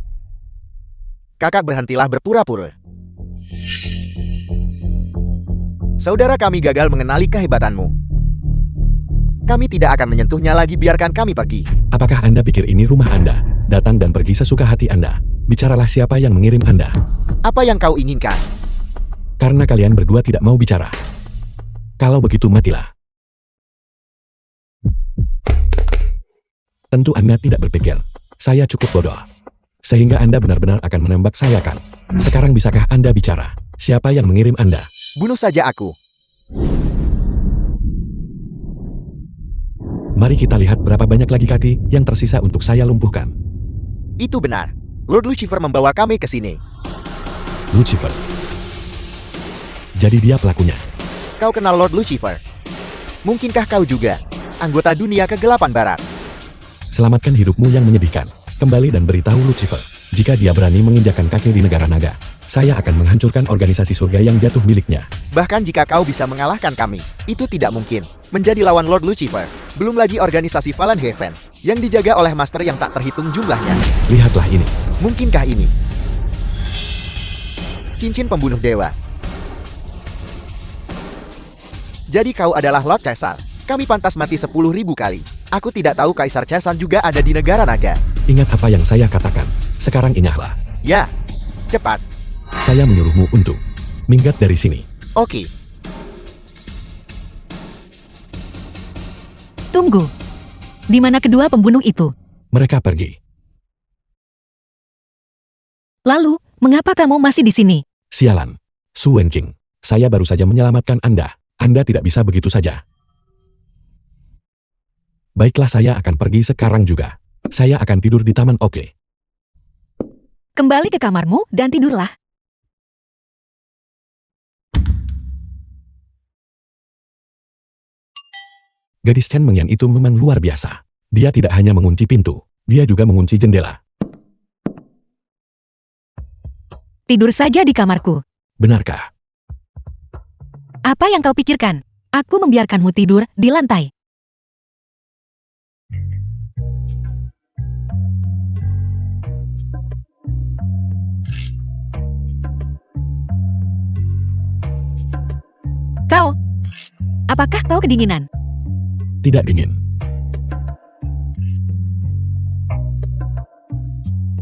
Kakak, berhentilah berpura-pura. Saudara kami gagal mengenali kehebatanmu. Kami tidak akan menyentuhnya lagi, biarkan kami pergi. Apakah Anda pikir ini rumah Anda? Datang dan pergi sesuka hati Anda. Bicaralah siapa yang mengirim Anda. Apa yang kau inginkan? Karena kalian berdua tidak mau bicara. Kalau begitu, matilah. Tentu Anda tidak berpikir. Saya cukup bodoh. Sehingga Anda benar-benar akan menembak saya kan? Sekarang bisakah Anda bicara? Siapa yang mengirim Anda? Bunuh saja aku. Mari kita lihat berapa banyak lagi kaki yang tersisa untuk saya lumpuhkan. Itu benar. Lord Lucifer membawa kami ke sini. Lucifer. Jadi dia pelakunya. Kau kenal Lord Lucifer? Mungkinkah kau juga anggota dunia kegelapan barat? Selamatkan hidupmu yang menyedihkan. Kembali dan beritahu Lucifer. Jika dia berani menginjakkan kaki di negara naga, saya akan menghancurkan organisasi surga yang jatuh miliknya. Bahkan jika kau bisa mengalahkan kami, itu tidak mungkin. Menjadi lawan Lord Lucifer. Belum lagi organisasi Fallen Heaven, yang dijaga oleh master yang tak terhitung jumlahnya. Lihatlah ini. Mungkinkah ini cincin pembunuh dewa? Jadi kau adalah Lord Caesar. Kami pantas mati 10.000 kali. Aku tidak tahu Kaisar Caesar juga ada di negara naga. Ingat apa yang saya katakan. Sekarang ingatlah. Ya, cepat. Saya menyuruhmu untuk minggat dari sini. Oke. Tunggu. Di mana kedua pembunuh itu? Mereka pergi. Lalu, mengapa kamu masih di sini? Sialan. Su Wanqing. Saya baru saja menyelamatkan Anda. Anda tidak bisa begitu saja. Baiklah, saya akan pergi sekarang juga. Saya akan tidur di taman, oke? Kembali ke kamarmu dan tidurlah. Gadis Chen Mengyan itu memang luar biasa. Dia tidak hanya mengunci pintu, dia juga mengunci jendela. Tidur saja di kamarku. Benarkah? Apa yang kau pikirkan? Aku membiarkanmu tidur di lantai. Kau, apakah kau kedinginan? Tidak dingin.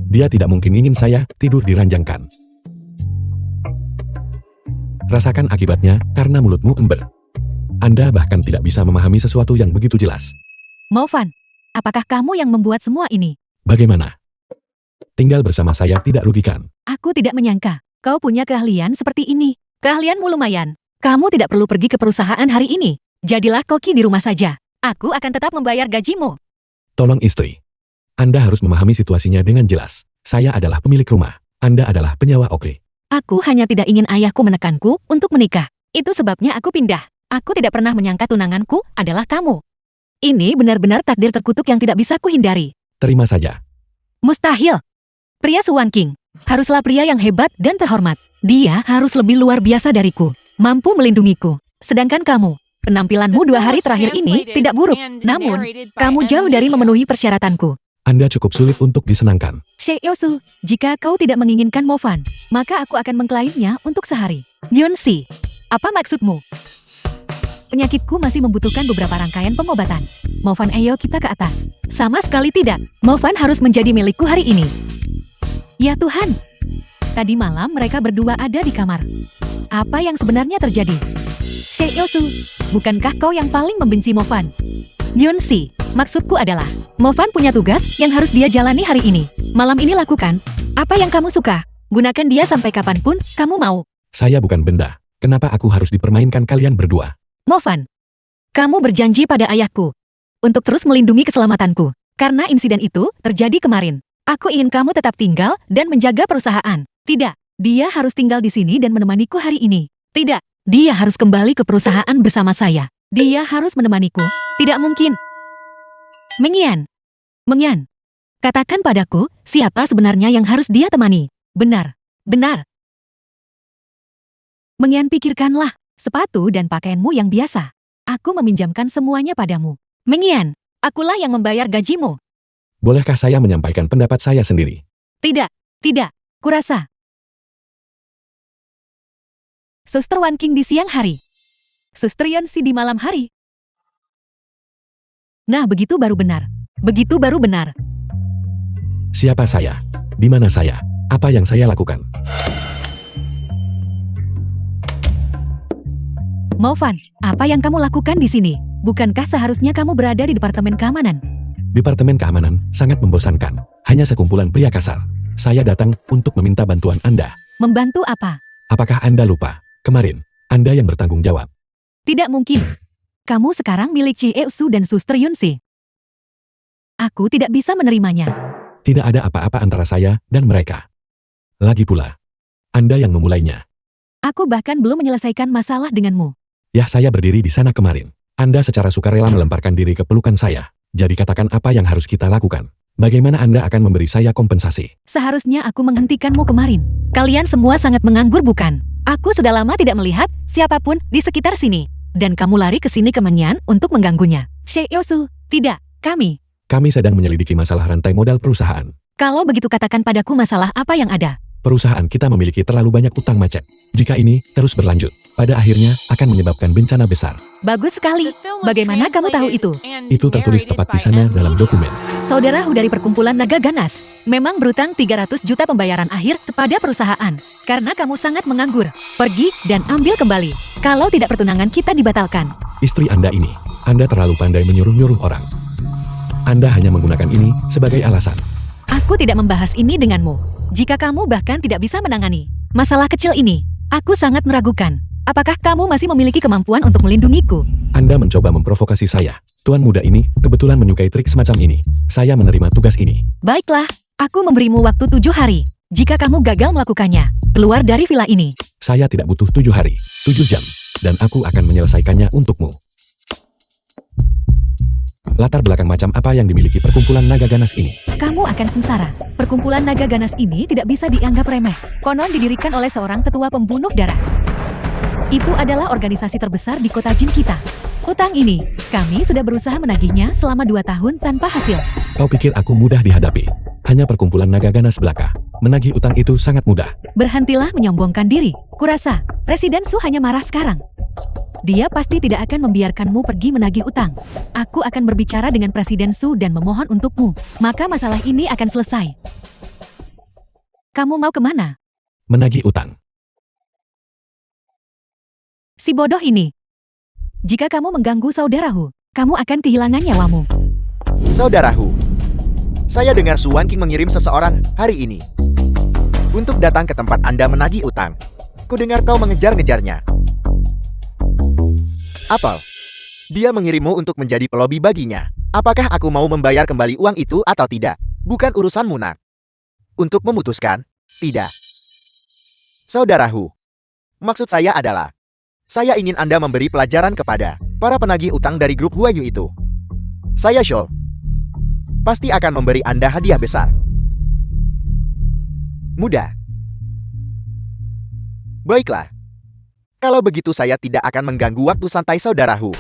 Dia tidak mungkin ingin saya tidur diranjangkan. Rasakan akibatnya karena mulutmu ember. Anda bahkan tidak bisa memahami sesuatu yang begitu jelas. Movan, apakah kamu yang membuat semua ini? Bagaimana? Tinggal bersama saya tidak rugikan. Aku tidak menyangka kau punya keahlian seperti ini. Keahlianmu lumayan. Kamu tidak perlu pergi ke perusahaan hari ini. Jadilah koki di rumah saja. Aku akan tetap membayar gajimu. Tolong istri. Anda harus memahami situasinya dengan jelas. Saya adalah pemilik rumah. Anda adalah penyewa oke. Aku hanya tidak ingin ayahku menekanku untuk menikah. Itu sebabnya aku pindah. Aku tidak pernah menyangka tunanganku adalah kamu. Ini benar-benar takdir terkutuk yang tidak bisa kuhindari. Terima saja. Mustahil. Pria Suan King haruslah pria yang hebat dan terhormat. Dia harus lebih luar biasa dariku, mampu melindungiku. Sedangkan kamu, penampilanmu 2 hari terakhir ini tidak buruk. Namun, kamu jauh dari memenuhi persyaratanku. Anda cukup sulit untuk disenangkan. Sheikh Yosu, jika kau tidak menginginkan Movan, maka aku akan mengklaimnya untuk sehari. Yun Si, apa maksudmu? Penyakitku masih membutuhkan beberapa rangkaian pengobatan. Movan, ayo kita ke atas. Sama sekali tidak. Movan harus menjadi milikku hari ini. Ya Tuhan. Tadi malam mereka berdua ada di kamar. Apa yang sebenarnya terjadi? Sheikh Yosu, bukankah kau yang paling membenci Movan? Yun Si, maksudku adalah, Movan punya tugas yang harus dia jalani hari ini. Malam ini lakukan apa yang kamu suka. Gunakan dia sampai kapanpun kamu mau. Saya bukan benda. Kenapa aku harus dipermainkan kalian berdua? Movan, kamu berjanji pada ayahku untuk terus melindungi keselamatanku. Karena insiden itu terjadi kemarin. Aku ingin kamu tetap tinggal dan menjaga perusahaan. Tidak, dia harus tinggal di sini dan menemaniku hari ini. Tidak, dia harus kembali ke perusahaan bersama saya. Dia harus menemaniku. Tidak mungkin. Mengyan, katakan padaku, siapa sebenarnya yang harus dia temani? Benar. Mengyan, pikirkanlah, sepatu dan pakaianmu yang biasa. Aku meminjamkan semuanya padamu. Mengyan, akulah yang membayar gajimu. Bolehkah saya menyampaikan pendapat saya sendiri? Tidak, kurasa. Suster Wan King di siang hari. Suster Yeon Si di malam hari. Nah, begitu baru benar. Siapa saya? Di mana saya? Apa yang saya lakukan? Movan, apa yang kamu lakukan di sini? Bukankah seharusnya kamu berada di Departemen Keamanan? Departemen Keamanan sangat membosankan. Hanya sekumpulan pria kasar. Saya datang untuk meminta bantuan Anda. Membantu apa? Apakah Anda lupa? Kemarin, Anda yang bertanggung jawab. Tidak mungkin. Kamu sekarang milik Chi Esu dan Suster Yun Si. Aku tidak bisa menerimanya. Tidak ada apa-apa antara saya dan mereka. Lagi pula, Anda yang memulainya. Aku bahkan belum menyelesaikan masalah denganmu. Ya, saya berdiri di sana kemarin. Anda secara sukarela melemparkan diri ke pelukan saya. Jadi katakan apa yang harus kita lakukan. Bagaimana Anda akan memberi saya kompensasi? Seharusnya aku menghentikanmu kemarin. Kalian semua sangat menganggur bukan? Aku sudah lama tidak melihat siapapun di sekitar sini. Dan kamu lari ke sini ke Mengyan untuk mengganggunya. Sheikh Yosu, tidak, kami. Kami sedang menyelidiki masalah rantai modal perusahaan. Kalau begitu katakan padaku masalah apa yang ada. Perusahaan kita memiliki terlalu banyak utang macet. Jika ini terus berlanjut, pada akhirnya akan menyebabkan bencana besar. Bagus sekali. Bagaimana kamu tahu itu? Itu tertulis tepat di sana dalam dokumen. Saudara dari perkumpulan Naga Ganas memang berutang 300 juta pembayaran akhir kepada perusahaan. Karena kamu sangat menganggur. Pergi dan ambil kembali. Kalau tidak pertunangan kita dibatalkan. Istri Anda ini, Anda terlalu pandai menyuruh-nyuruh orang. Anda hanya menggunakan ini sebagai alasan. Aku tidak membahas ini denganmu. Jika kamu bahkan tidak bisa menangani masalah kecil ini, aku sangat meragukan. Apakah kamu masih memiliki kemampuan untuk melindungiku? Anda mencoba memprovokasi saya. Tuan muda ini kebetulan menyukai trik semacam ini. Saya menerima tugas ini. Baiklah, aku memberimu waktu 7 hari. Jika kamu gagal melakukannya, keluar dari villa ini. Saya tidak butuh 7 hari, 7 jam. Dan aku akan menyelesaikannya untukmu. Latar belakang macam apa yang dimiliki perkumpulan naga ganas ini? Kamu akan sengsara. Perkumpulan naga ganas ini tidak bisa dianggap remeh. Konon didirikan oleh seorang tetua pembunuh darah. Itu adalah organisasi terbesar di kota Jin kita. Hutang ini, kami sudah berusaha menagihnya selama 2 tahun tanpa hasil. Kau pikir aku mudah dihadapi? Hanya perkumpulan naga ganas belaka. Menagih utang itu sangat mudah. Berhentilah menyombongkan diri. Kurasa, Presiden Su hanya marah sekarang. Dia pasti tidak akan membiarkanmu pergi menagih utang. Aku akan berbicara dengan Presiden Su dan memohon untukmu. Maka masalah ini akan selesai. Kamu mau kemana? Menagih utang. Si bodoh ini. Jika kamu mengganggu saudaraku, kamu akan kehilangan nyawamu. Saudaraku, saya dengar Su Wanking mengirim seseorang hari ini untuk datang ke tempat Anda menagih utang. Kudengar kau mengejar-ngejarnya. Apel, dia mengirimmu untuk menjadi pelobi baginya. Apakah aku mau membayar kembali uang itu atau tidak? Bukan urusanmu, nak. Untuk memutuskan, tidak. Saudaraku, maksud saya adalah, saya ingin Anda memberi pelajaran kepada para penagih utang dari grup Huayu itu. Saya Shou pasti akan memberi Anda hadiah besar. Mudah. Baiklah. Kalau begitu saya tidak akan mengganggu waktu santai saudaraku.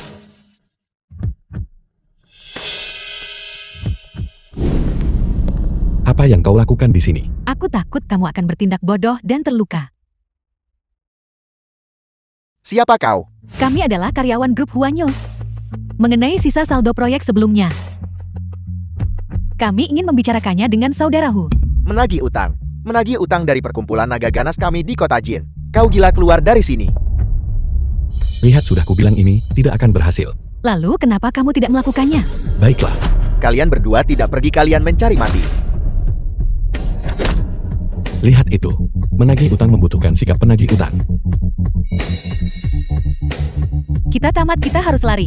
Apa yang kau lakukan di sini? Aku takut kamu akan bertindak bodoh dan terluka. Siapa kau? Kami adalah karyawan grup Huanyo. Mengenai sisa saldo proyek sebelumnya, kami ingin membicarakannya dengan saudaraku. Menagih utang. Menagih utang dari perkumpulan naga ganas kami di kota Jin. Kau gila, keluar dari sini. Lihat, sudah kubilang ini tidak akan berhasil. Lalu kenapa kamu tidak melakukannya? Baiklah. Kalian berdua tidak pergi, kalian mencari mati. Lihat itu. Menagih utang membutuhkan sikap penagih utang. Kita tamat, kita harus lari.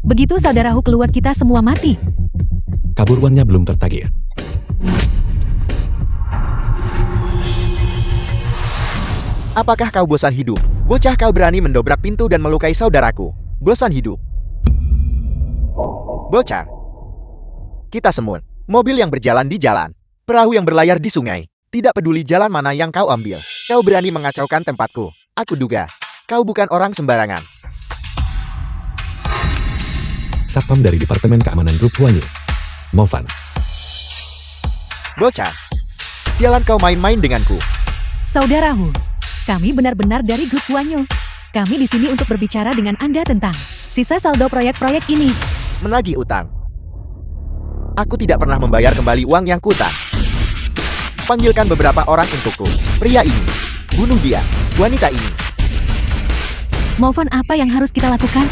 Begitu saudaraku keluar, kita semua mati. Kabur uangnya belum tertagih. Apakah kau bosan hidup? Bocah, kau berani mendobrak pintu dan melukai saudaraku. Bosan hidup. Bocah. Kita semut. Mobil yang berjalan di jalan. Perahu yang berlayar di sungai. Tidak peduli jalan mana yang kau ambil. Kau berani mengacaukan tempatku. Aku duga, kau bukan orang sembarangan. Satpam dari Departemen Keamanan Grup Huanyu. Movan. Bocah. Sialan kau main-main denganku. Saudaraku, kami benar-benar dari grup Huanyo. Kami di sini untuk berbicara dengan Anda tentang sisa saldo proyek-proyek ini. Menagih utang. Aku tidak pernah membayar kembali uang yang kutang. Panggilkan beberapa orang untukku. Pria ini. Bunuh dia. Wanita ini. Movan, apa yang harus kita lakukan?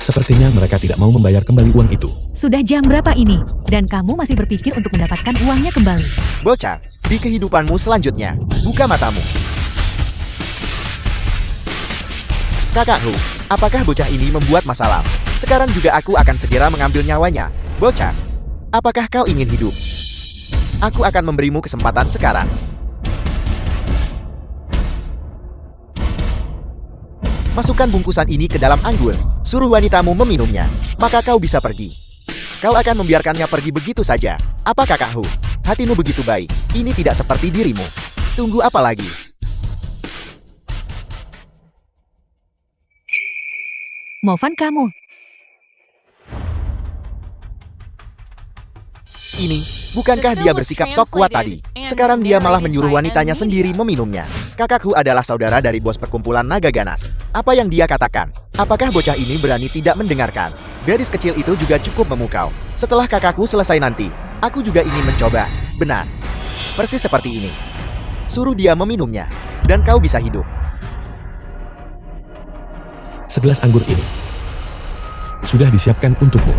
Sepertinya mereka tidak mau membayar kembali uang itu. Sudah jam berapa ini? Dan kamu masih berpikir untuk mendapatkan uangnya kembali? Bocah, di kehidupanmu selanjutnya, buka matamu. Kakakku, apakah bocah ini membuat masalah? Sekarang juga aku akan segera mengambil nyawanya. Bocah, apakah kau ingin hidup? Aku akan memberimu kesempatan sekarang. Masukkan bungkusan ini ke dalam anggur. Suruh wanitamu meminumnya. Maka kau bisa pergi. Kau akan membiarkannya pergi begitu saja. Apa kakakku? Hatimu begitu baik. Ini tidak seperti dirimu. Tunggu apa lagi? Movan, kamu. Ini, bukankah dia bersikap sok kuat tadi? Sekarang dia malah menyuruh wanitanya sendiri meminumnya. Kakakku adalah saudara dari bos perkumpulan naga ganas. Apa yang dia katakan? Apakah bocah ini berani tidak mendengarkan? Gadis kecil itu juga cukup memukau. Setelah kakakku selesai nanti, aku juga ingin mencoba. Benar. Persis seperti ini. Suruh dia meminumnya, dan kau bisa hidup. Segelas anggur ini sudah disiapkan untukmu.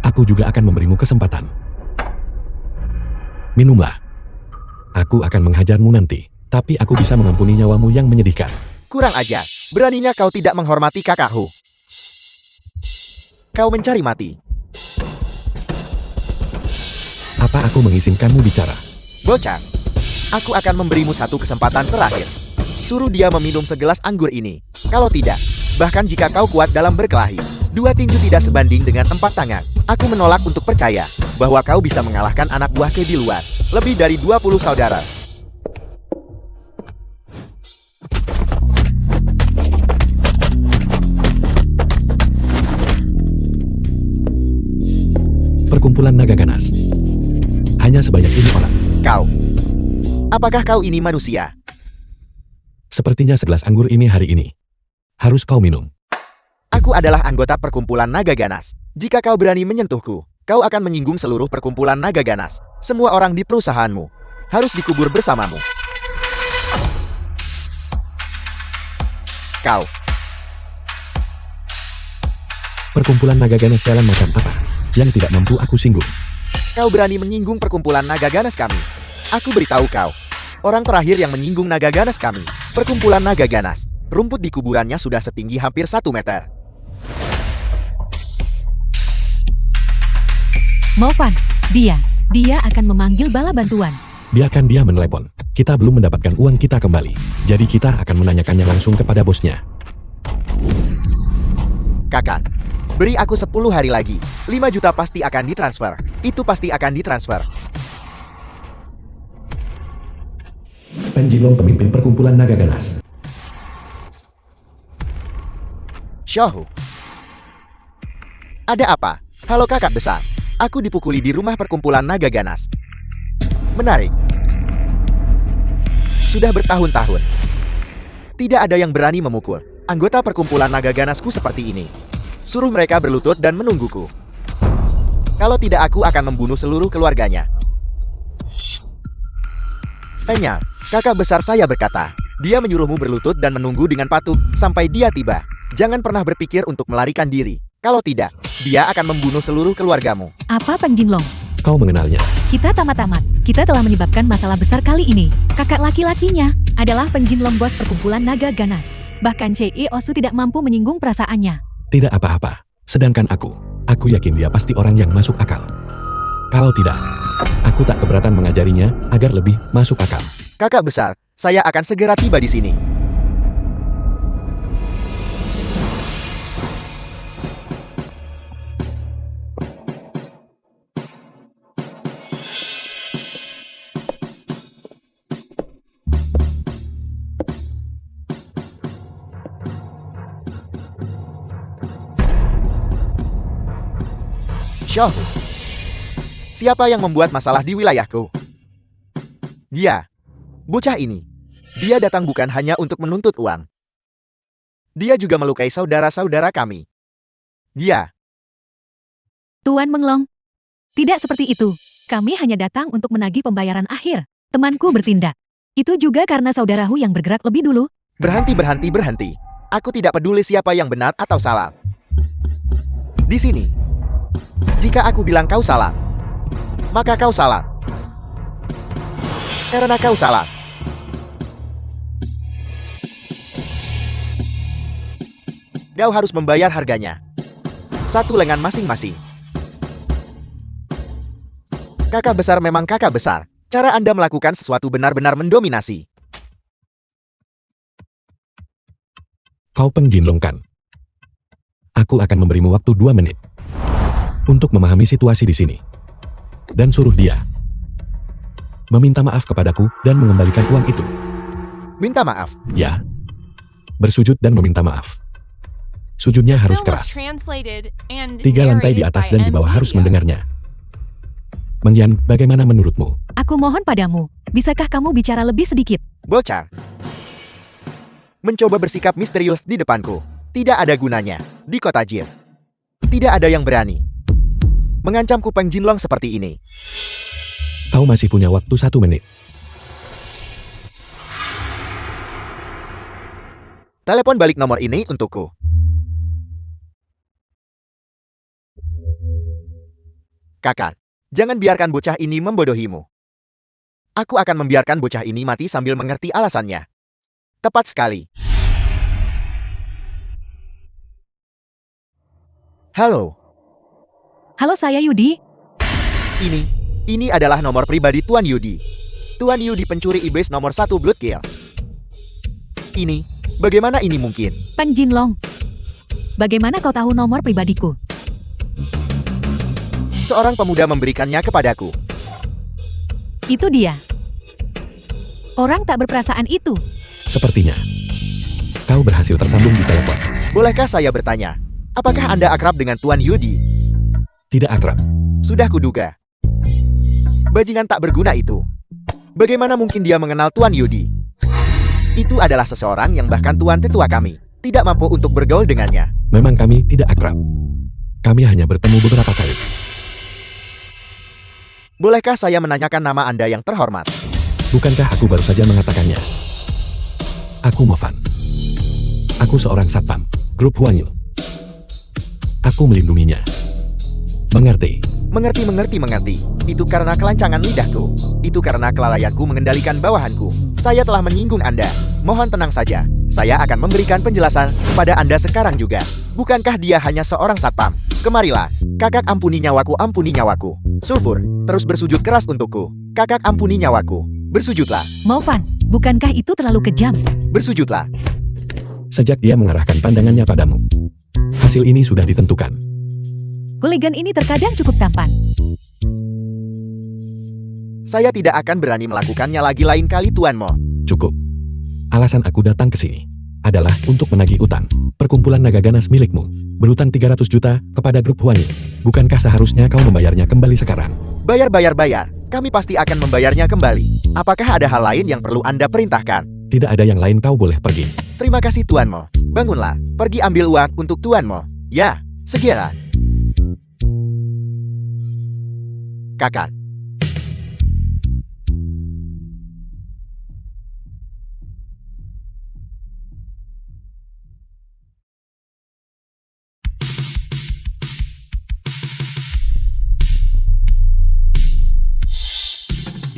Aku juga akan memberimu kesempatan. Minumlah. Aku akan menghajarmu nanti, tapi aku bisa mengampuni nyawamu yang menyedihkan. Kurang ajar. Beraninya kau tidak menghormati kakakku. Kau mencari mati. Apa aku mengizinkanmu bicara? Bocah, aku akan memberimu satu kesempatan terakhir. Suruh dia meminum segelas anggur ini. Kalau tidak, Bahkan jika kau kuat dalam berkelahi, 2 tinju tidak sebanding dengan 4 tangan. Aku menolak untuk percaya bahwa kau bisa mengalahkan anak buah Ke di luar. Lebih dari 20 saudara. Perkumpulan naga ganas. Hanya sebanyak ini orang. Kau. Apakah kau ini manusia? Sepertinya segelas anggur ini hari ini. Harus kau minum. Aku adalah anggota perkumpulan naga ganas. Jika kau berani menyentuhku, kau akan menyinggung seluruh perkumpulan naga ganas. Semua orang di perusahaanmu harus dikubur bersamamu. Kau. Perkumpulan naga ganas sialan macam apa yang tidak mampu aku singgung? Kau berani menyinggung perkumpulan naga ganas kami. Aku beritahu kau, orang terakhir yang menyinggung naga ganas kami, perkumpulan naga ganas. Rumput di kuburannya sudah setinggi hampir 1 meter. Movan, dia akan memanggil bala bantuan. Biarkan dia menelepon. Kita belum mendapatkan uang kita kembali. Jadi kita akan menanyakannya langsung kepada bosnya. Kakak, beri aku 10 hari lagi. 5 juta pasti akan ditransfer. Itu pasti akan ditransfer. Penjilong pemimpin perkumpulan naga ganas. Shohu. Ada apa? Halo kakak besar. Aku dipukuli di rumah perkumpulan naga ganas. Menarik. Sudah bertahun-tahun. Tidak ada yang berani memukul anggota perkumpulan naga ganasku seperti ini. Suruh mereka berlutut dan menungguku. Kalau tidak aku akan membunuh seluruh keluarganya. Penya, kakak besar saya berkata, dia menyuruhmu berlutut dan menunggu dengan patuh sampai dia tiba. Jangan pernah berpikir untuk melarikan diri. Kalau tidak, dia akan membunuh seluruh keluargamu. Apa Penjinlong? Kau mengenalnya. Kita tamat-tamat. Kita telah menyebabkan masalah besar kali ini. Kakak laki-lakinya adalah Penjinlong bos perkumpulan naga ganas. Bahkan C.E. Osu tidak mampu menyinggung perasaannya. Tidak apa-apa. Sedangkan aku yakin dia pasti orang yang masuk akal. Kalau tidak, aku tak keberatan mengajarinya agar lebih masuk akal. Kakak besar, saya akan segera tiba di sini. Shohu. Siapa yang membuat masalah di wilayahku? Dia. Bocah ini. Dia datang bukan hanya untuk menuntut uang. Dia juga melukai saudara-saudara kami. Dia. Tuan Menglong. Tidak seperti itu. Kami hanya datang untuk menagih pembayaran akhir. Temanku bertindak. Itu juga karena saudaraku yang bergerak lebih dulu. Berhenti. Aku tidak peduli siapa yang benar atau salah. Di sini. Jika aku bilang kau salah, maka kau salah. Karena kau salah. Kau harus membayar harganya. 1 lengan masing-masing. Kakak besar memang kakak besar. Cara Anda melakukan sesuatu benar-benar mendominasi. Kau penjinlongkan. Aku akan memberimu waktu 2 menit. Untuk memahami situasi di sini. Dan suruh dia meminta maaf kepadaku dan mengembalikan uang itu. Minta maaf. Ya. Bersujud dan meminta maaf. Sujudnya harus Film was keras. translated and 3 lantai di narrated atas by dan di bawah harus NVIDIA. mendengarnya. Mengyan, bagaimana menurutmu? Aku mohon padamu. Bisakah kamu bicara lebih sedikit? Bocah. Mencoba bersikap misterius di depanku. Tidak ada gunanya. Di kota Jin. Tidak ada yang berani mengancamku Penjinlong seperti ini. Kau masih punya waktu 1 menit. Telepon balik nomor ini untukku. Kakak, jangan biarkan bocah ini membodohimu. Aku akan membiarkan bocah ini mati sambil mengerti alasannya. Tepat sekali. Halo. Halo, saya Yudi. Ini adalah nomor pribadi Tuan Yudi. Tuan Yudi pencuri iblis nomor 1 Bloodkill. Bagaimana ini mungkin? Penjinlong. Bagaimana kau tahu nomor pribadiku? Seorang pemuda memberikannya kepadaku. Itu dia. Orang tak berperasaan itu. Sepertinya. Kau berhasil tersambung di telepon. Bolehkah saya bertanya? Apakah Anda akrab dengan Tuan Yudi? Tidak akrab. Sudah kuduga. Bajingan tak berguna itu. Bagaimana mungkin dia mengenal Tuan Yudi? Itu adalah seseorang yang bahkan Tuan tetua kami tidak mampu untuk bergaul dengannya. Memang kami tidak akrab. Kami hanya bertemu beberapa kali. Bolehkah saya menanyakan nama Anda yang terhormat? Bukankah aku baru saja mengatakannya? Aku Movan. Aku seorang satpam, grup Huanyu. Aku melindunginya. Mengerti? Mengerti. Itu karena kelancangan lidahku. Itu karena kelalaianku mengendalikan bawahanku. Saya telah menyinggung Anda. Mohon tenang saja. Saya akan memberikan penjelasan kepada Anda sekarang juga. Bukankah dia hanya seorang satpam? Kemarilah. Kakak ampuni nyawaku, ampuni nyawaku. Sulfur, terus bersujud keras untukku. Kakak ampuni nyawaku. Bersujudlah. Movan, bukankah itu terlalu kejam? Bersujudlah. Sejak dia mengarahkan pandangannya padamu. Hasil ini sudah ditentukan. Hooligan ini terkadang cukup tampan. Saya tidak akan berani melakukannya lagi lain kali, Tuan Mo. Cukup. Alasan aku datang ke sini adalah untuk menagih utang. Perkumpulan naga ganas milikmu berutang 300 juta kepada grup Huanyu. Bukankah seharusnya kau membayarnya kembali sekarang? Bayar. Kami pasti akan membayarnya kembali. Apakah ada hal lain yang perlu Anda perintahkan? Tidak ada yang lain, kau boleh pergi. Terima kasih, Tuan Mo. Bangunlah. Pergi ambil uang untuk Tuan Mo. Ya, segera. Kakak.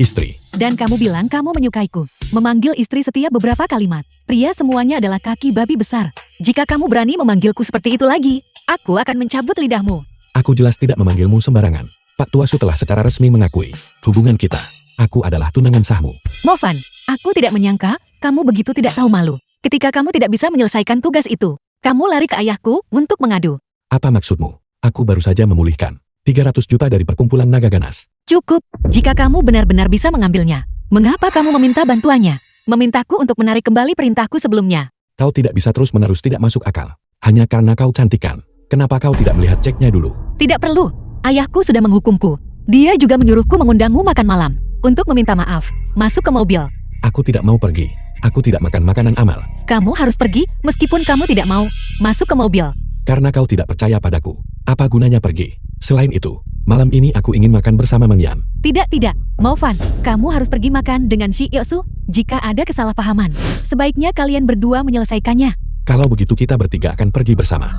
Istri. Dan kamu bilang kamu menyukaiku. Memanggil istri setiap beberapa kalimat. Pria semuanya adalah kaki babi besar. Jika kamu berani memanggilku seperti itu lagi, aku akan mencabut lidahmu. Aku jelas tidak memanggilmu sembarangan. Pak Tuasu telah secara resmi mengakui hubungan kita. Aku adalah tunangan sahmu. Movan, aku tidak menyangka kamu begitu tidak tahu malu. Ketika kamu tidak bisa menyelesaikan tugas itu, kamu lari ke ayahku untuk mengadu. Apa maksudmu? Aku baru saja memulihkan 300 juta dari perkumpulan naga ganas. Cukup, jika kamu benar-benar bisa mengambilnya. Mengapa kamu meminta bantuannya? Memintaku untuk menarik kembali perintahku sebelumnya. Kau tidak bisa terus-menerus tidak masuk akal. Hanya karena kau cantikan. Kenapa kau tidak melihat ceknya dulu? Tidak perlu. Ayahku sudah menghukumku. Dia juga menyuruhku mengundangmu makan malam. Untuk meminta maaf. Masuk ke mobil. Aku tidak mau pergi. Aku tidak makan makanan amal. Kamu harus pergi meskipun kamu tidak mau. Masuk ke mobil. Karena kau tidak percaya padaku. Apa gunanya pergi? Selain itu, malam ini aku ingin makan bersama Mang Yan. Tidak. Movan, kamu harus pergi makan dengan si Yosu. Jika ada kesalahpahaman, sebaiknya kalian berdua menyelesaikannya. Kalau begitu kita bertiga akan pergi bersama.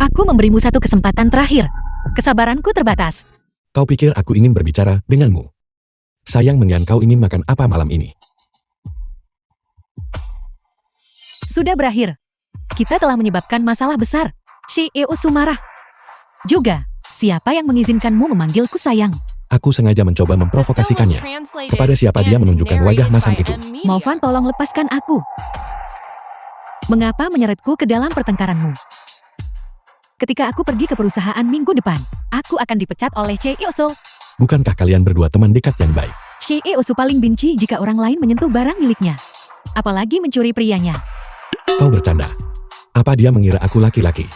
Aku memberimu satu kesempatan terakhir. Kesabaranku terbatas. Kau pikir aku ingin berbicara denganmu? Sayang Mang Yan, kau ingin makan apa malam ini? Sudah berakhir. Kita telah menyebabkan masalah besar. Si Yosu marah. Juga, siapa yang mengizinkanmu memanggilku sayang? Aku sengaja mencoba memprovokasikannya. Kepada siapa dia menunjukkan wajah masam itu? Movan, tolong lepaskan aku. Mengapa menyeretku ke dalam pertengkaranmu? Ketika aku pergi ke perusahaan minggu depan, aku akan dipecat oleh Si Yosu. Bukankah kalian berdua teman dekat yang baik? Si Yosu paling benci jika orang lain menyentuh barang miliknya. Apalagi mencuri prianya. Kau bercanda. Apa dia mengira aku laki-laki?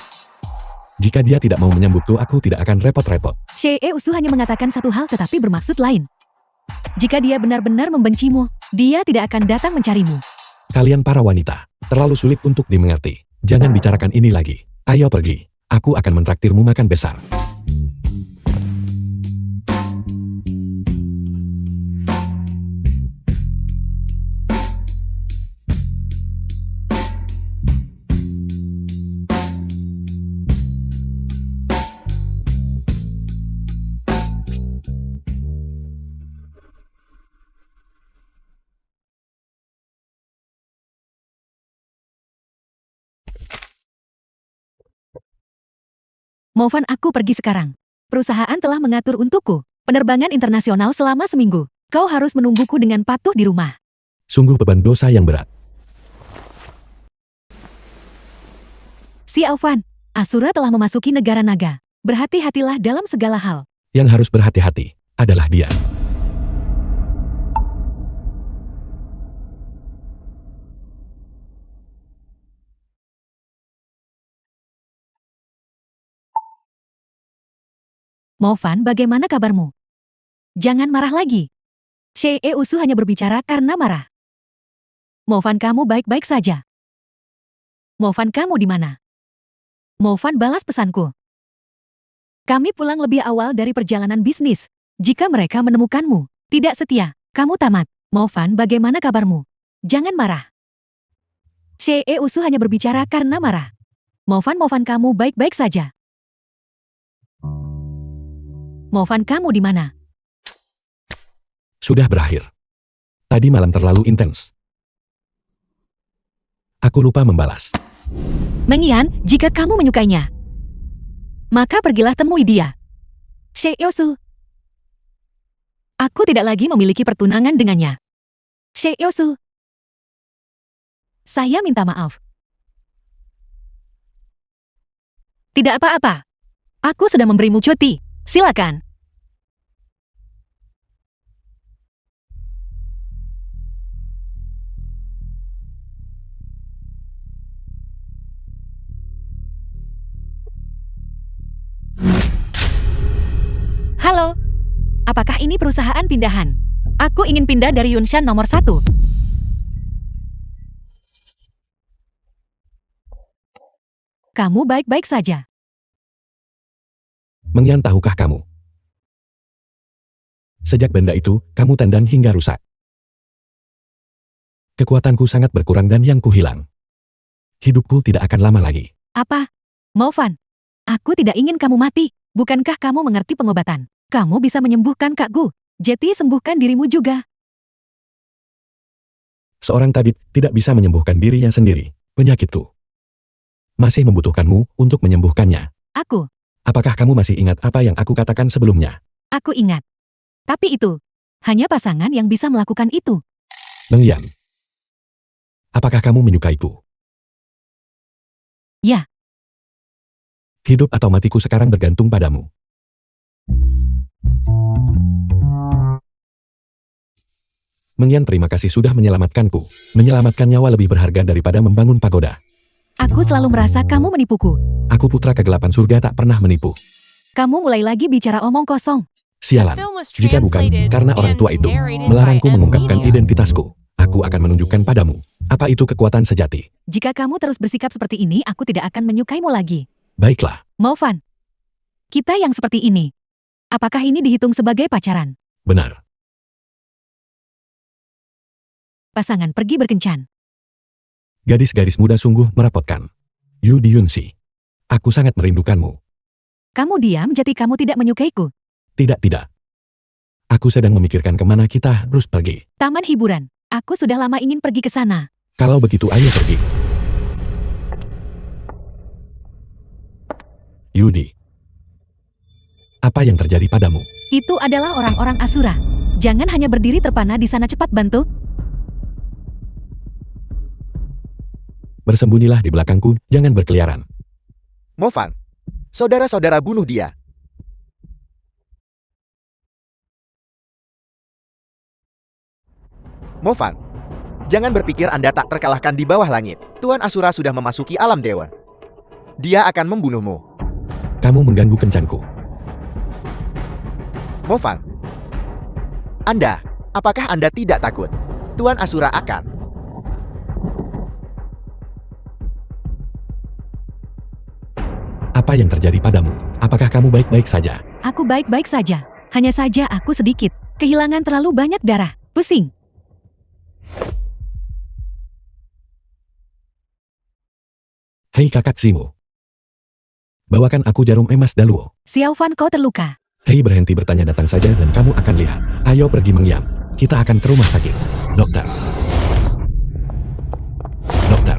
Jika dia tidak mau menyambutku, aku tidak akan repot-repot. Si Yosu hanya mengatakan satu hal tetapi bermaksud lain. Jika dia benar-benar membencimu, dia tidak akan datang mencarimu. Kalian para wanita, terlalu sulit untuk dimengerti. Jangan bicarakan ini lagi. Ayo pergi. Aku akan mentraktirmu makan besar. Movan, aku pergi sekarang. Perusahaan telah mengatur untukku penerbangan internasional selama seminggu. Kau harus menungguku dengan patuh di rumah. Sungguh beban dosa yang berat. Xiao Fan, Asura telah memasuki negara naga. Berhati-hatilah dalam segala hal. Yang harus berhati-hati adalah dia. Mo Fan, bagaimana kabarmu? Jangan marah lagi. Xie Usu hanya berbicara karena marah. Mo Fan, kamu baik-baik saja. Mo Fan, kamu di mana? Mo Fan balas pesanku. Kami pulang lebih awal dari perjalanan bisnis. Jika mereka menemukanmu tidak setia, kamu tamat. Mo Fan, bagaimana kabarmu? Jangan marah. Xie Usu hanya berbicara karena marah. Mo Fan, kamu baik-baik saja. Mo Fan, kamu di mana? Sudah berakhir. Tadi malam terlalu intens. Aku lupa membalas. Meng Yan, jika kamu menyukainya, maka pergilah temui dia. Xie Usu. Aku tidak lagi memiliki pertunangan dengannya. Xie Usu. Saya minta maaf. Tidak apa-apa. Aku sudah memberimu cuti. Silakan. Halo. Apakah ini perusahaan pindahan? Aku ingin pindah dari Yunshan nomor 1. Kamu baik-baik saja. Meng Yan, tahukah kamu? Sejak benda itu, kamu tendang hingga rusak. Kekuatanku sangat berkurang dan yang kuhilang. Hidupku tidak akan lama lagi. Apa? Mo Fan, aku tidak ingin kamu mati. Bukankah kamu mengerti pengobatan? Kamu bisa menyembuhkan Kak Gu. Jadi sembuhkan dirimu juga. Seorang tabib tidak bisa menyembuhkan dirinya sendiri. Penyakitku masih membutuhkanmu untuk menyembuhkannya. Aku Apakah kamu masih ingat apa yang aku katakan sebelumnya? ingat. Tapi itu hanya pasangan yang bisa melakukan itu. Meng Yan, apakah kamu menyukaiku? Ya. Hidup atau matiku sekarang bergantung padamu. Meng Yan, terima kasih sudah menyelamatkanku. Menyelamatkan nyawa lebih berharga daripada membangun pagoda. Aku selalu merasa kamu menipuku. Aku putra kegelapan surga tak pernah menipu. Kamu mulai lagi bicara omong kosong. Sialan, film was jika bukan translated karena orang tua and itu narrated melarangku by mengungkapkan Media. identitasku, aku akan menunjukkan padamu apa itu kekuatan sejati. Jika kamu terus bersikap seperti ini, aku tidak akan menyukaimu lagi. Baiklah, Mo Fan, kita yang seperti ini, apakah ini dihitung sebagai pacaran? benar. Pasangan pergi berkencan. Gadis-gadis muda sungguh merepotkan. Yu Diyunsi, aku sangat merindukanmu. Kamu diam, jadi kamu tidak menyukaiku. Tidak. Aku sedang memikirkan kemana kita harus pergi. Taman hiburan. Aku sudah lama ingin pergi ke sana. Kalau begitu ayo pergi. Yudi, apa yang terjadi padamu? Itu adalah orang-orang Asura. Jangan hanya berdiri terpana di sana, cepat bantu. Bersembunyilah di belakangku, jangan berkeliaran. Mo Fan, saudara-saudara bunuh dia. Mo Fan, jangan berpikir Anda tak terkalahkan di bawah langit. Tuan Asura sudah memasuki alam dewa. Dia akan membunuhmu. Kamu mengganggu kencanku. Mo Fan, apakah Anda tidak takut? Tuan Asura akan... Apa yang terjadi padamu? Apakah kamu baik-baik saja? Aku baik-baik saja. Hanya saja aku sedikit kehilangan terlalu banyak darah. Pusing. Hei kakak Simu. Bawakan aku jarum emas Daluo. Xiao Fan, kau terluka. Hei, berhenti bertanya, datang saja dan kamu akan lihat. Ayo pergi Meng Yan. Kita akan ke rumah sakit. Dokter. Dokter.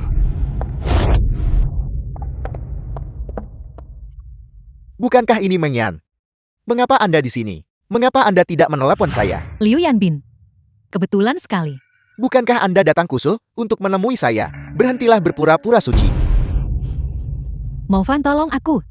Bukankah ini Meng Yan? Mengapa Anda di sini? Mengapa Anda tidak menelepon saya? Liu Yanbin. Kebetulan sekali. Bukankah Anda datang khusus untuk menemui saya? Berhentilah berpura-pura suci. Moufan, tolong aku.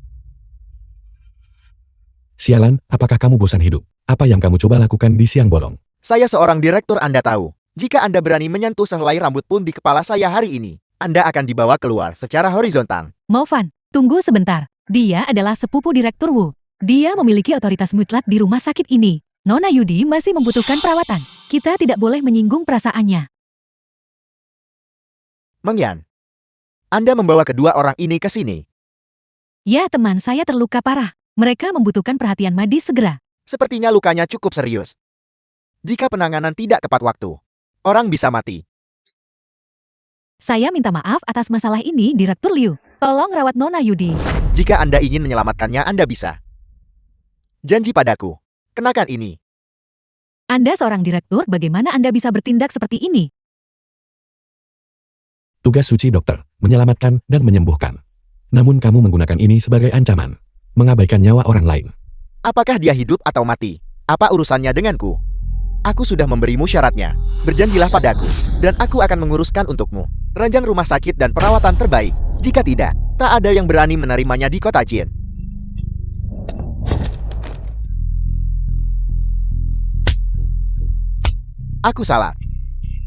Sialan, apakah kamu bosan hidup? Apa yang kamu coba lakukan di siang bolong? Saya seorang direktur, Anda tahu. Jika Anda berani menyentuh sehelai rambut pun di kepala saya hari ini, Anda akan dibawa keluar secara horizontal. Moufan, tunggu sebentar. Dia adalah sepupu Direktur Wu. Dia memiliki otoritas mutlak di rumah sakit ini. Nona Yudi masih membutuhkan perawatan. Kita tidak boleh menyinggung perasaannya. Meng Yan, Anda membawa kedua orang ini ke sini. Ya, teman saya terluka parah. Mereka membutuhkan perhatian medis segera. Sepertinya lukanya cukup serius. Jika penanganan tidak tepat waktu, orang bisa mati. Saya minta maaf atas masalah ini, Direktur Liu. Tolong rawat Nona Yudi. Jika Anda ingin menyelamatkannya, Anda bisa. Janji padaku. Kenakan ini. Anda seorang direktur, bagaimana Anda bisa bertindak seperti ini? Tugas suci dokter, menyelamatkan dan menyembuhkan. Namun kamu menggunakan ini sebagai ancaman. Mengabaikan nyawa orang lain. Apakah dia hidup atau mati? Apa urusannya denganku? Aku sudah memberimu syaratnya. Berjanjilah padaku, dan aku akan menguruskan untukmu ranjang rumah sakit dan perawatan terbaik. Jika tidak, tak ada yang berani menerimanya di kota Jin. Aku salah.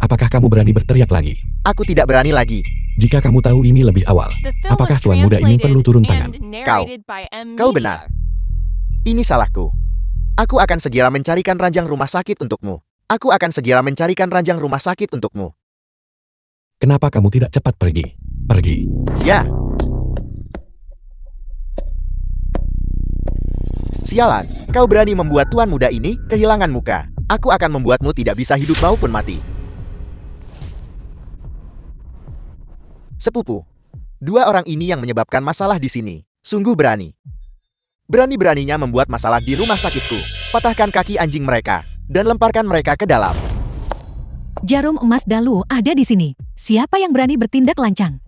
Apakah kamu berani berteriak lagi? Aku tidak berani lagi. Jika kamu tahu ini lebih awal, The film apakah was tuan muda ini perlu turun translated tangan? and narrated by M. Kau Media. benar. Ini salahku. Aku akan segera mencarikan ranjang rumah sakit untukmu. Aku akan segera mencarikan ranjang rumah sakit untukmu. Kenapa kamu tidak cepat pergi? Pergi. Ya. Sialan, kau berani membuat tuan muda ini kehilangan muka. Aku akan membuatmu tidak bisa hidup maupun mati. Sepupu, dua orang ini yang menyebabkan masalah di sini. Sungguh berani. Berani-beraninya membuat masalah di rumah sakitku. Patahkan kaki anjing mereka dan lemparkan mereka ke dalam. Jarum emas Daluo ada di sini. Siapa yang berani bertindak lancang?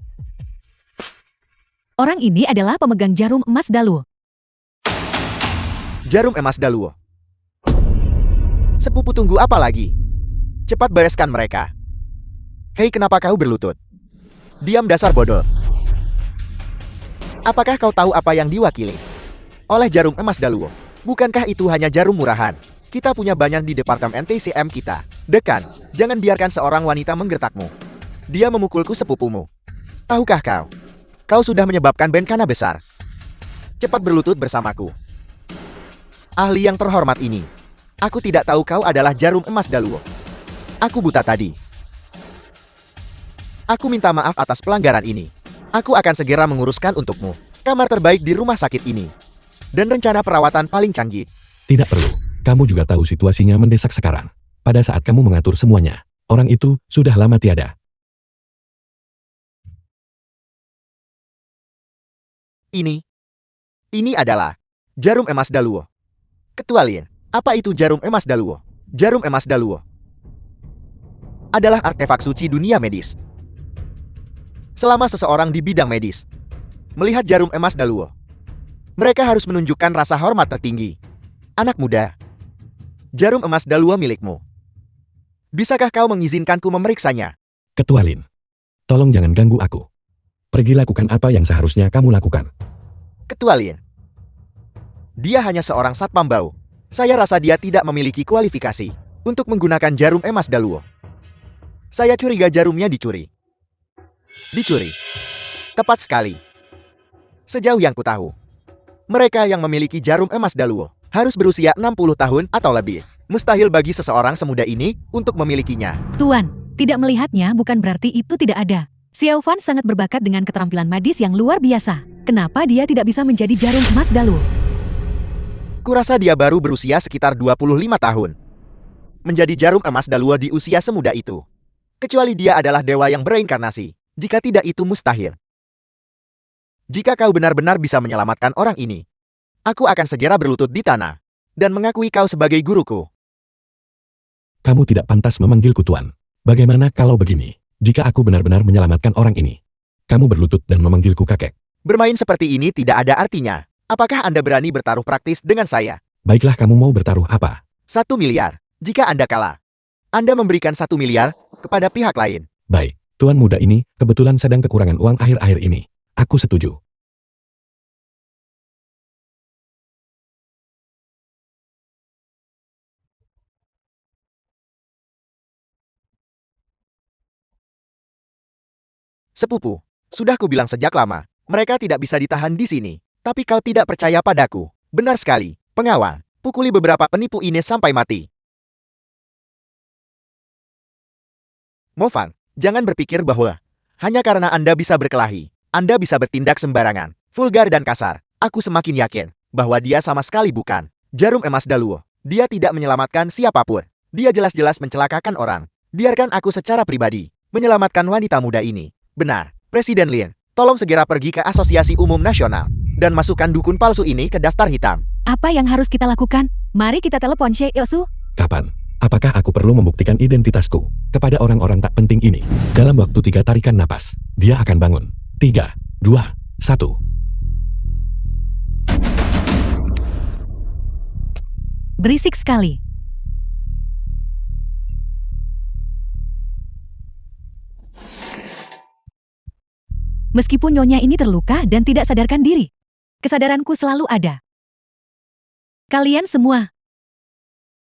Orang ini adalah pemegang jarum emas Daluo. Jarum emas Daluo. Sepupu, tunggu apa lagi? Cepat bereskan mereka. Hei, kenapa kau berlutut? Diam, dasar bodoh. Apakah kau tahu apa yang diwakili oleh jarum emas Daluo? Bukankah itu hanya jarum murahan? Kita punya banyak di departemen TCM kita. Dekan, jangan biarkan seorang wanita menggertakmu. Dia memukulku, sepupumu. Tahukah kau? Kau sudah menyebabkan bencana besar. Cepat berlutut bersamaku. Ahli yang terhormat ini. Aku tidak tahu kau adalah jarum emas Daluo. Aku buta tadi. Aku minta maaf atas pelanggaran ini. Aku akan segera menguruskan untukmu kamar terbaik di rumah sakit ini. Dan rencana perawatan paling canggih. Tidak perlu. Kamu juga tahu situasinya mendesak sekarang. Pada saat kamu mengatur semuanya, orang itu sudah lama tiada. Ini adalah jarum emas Daluo. Ketua Lin, apa itu jarum emas Daluo? Jarum emas Daluo adalah artefak suci dunia medis. Selama seseorang di bidang medis melihat jarum emas Daluo, mereka harus menunjukkan rasa hormat tertinggi. Anak muda, jarum emas Daluo milikmu. Bisakah kau mengizinkanku memeriksanya? Ketua Lin, tolong jangan ganggu aku. Pergi lakukan apa yang seharusnya kamu lakukan. Ketua Lin, dia hanya seorang satpam bau. Saya rasa dia tidak memiliki kualifikasi untuk menggunakan jarum emas Daluo. Saya curiga jarumnya dicuri. Dicuri. Tepat sekali. Sejauh yang kutahu, mereka yang memiliki jarum emas Daluo harus berusia 60 tahun atau lebih. Mustahil bagi seseorang semuda ini untuk memilikinya. Tuan, tidak melihatnya bukan berarti itu tidak ada. Xiao Fan sangat berbakat dengan keterampilan medis yang luar biasa. Kenapa dia tidak bisa menjadi jarum emas Daluo? Kurasa dia baru berusia sekitar 25 tahun. Menjadi jarum emas Daluo di usia semuda itu. Kecuali dia adalah dewa yang bereinkarnasi. Jika tidak, itu mustahil. Jika kau benar-benar bisa menyelamatkan orang ini, aku akan segera berlutut di tanah dan mengakui kau sebagai guruku. Kamu tidak pantas memanggilku tuan. Bagaimana kalau begini? Jika aku benar-benar menyelamatkan orang ini, kamu berlutut dan memanggilku kakek. Bermain seperti ini tidak ada artinya. Apakah Anda berani bertaruh praktis dengan saya? Baiklah, kamu mau bertaruh apa? 1 miliar. Jika Anda kalah, Anda memberikan 1 miliar kepada pihak lain. Baik, tuan muda ini kebetulan sedang kekurangan uang akhir-akhir ini. Aku setuju. Sepupu, sudah kubilang sejak lama, mereka tidak bisa ditahan di sini. Tapi kau tidak percaya padaku. Benar sekali, pengawal. Pukuli beberapa penipu ini sampai mati. Mofan, jangan berpikir bahwa hanya karena Anda bisa berkelahi, Anda bisa bertindak sembarangan, vulgar dan kasar. Aku semakin yakin bahwa dia sama sekali bukan jarum emas Daluo. Dia tidak menyelamatkan siapapun. Dia jelas-jelas mencelakakan orang. Biarkan aku secara pribadi menyelamatkan wanita muda ini. Benar, Presiden Lin, tolong segera pergi ke Asosiasi Umum Nasional dan masukkan dukun palsu ini ke daftar hitam. Apa yang harus kita lakukan? Mari kita telepon She Yosu. Kapan? Apakah aku perlu membuktikan identitasku kepada orang-orang tak penting ini? Dalam waktu 3 tarikan napas, dia akan bangun. 3, 2, 1. Berisik sekali. Meskipun nyonya ini terluka dan tidak sadarkan diri, kesadaranku selalu ada. Kalian semua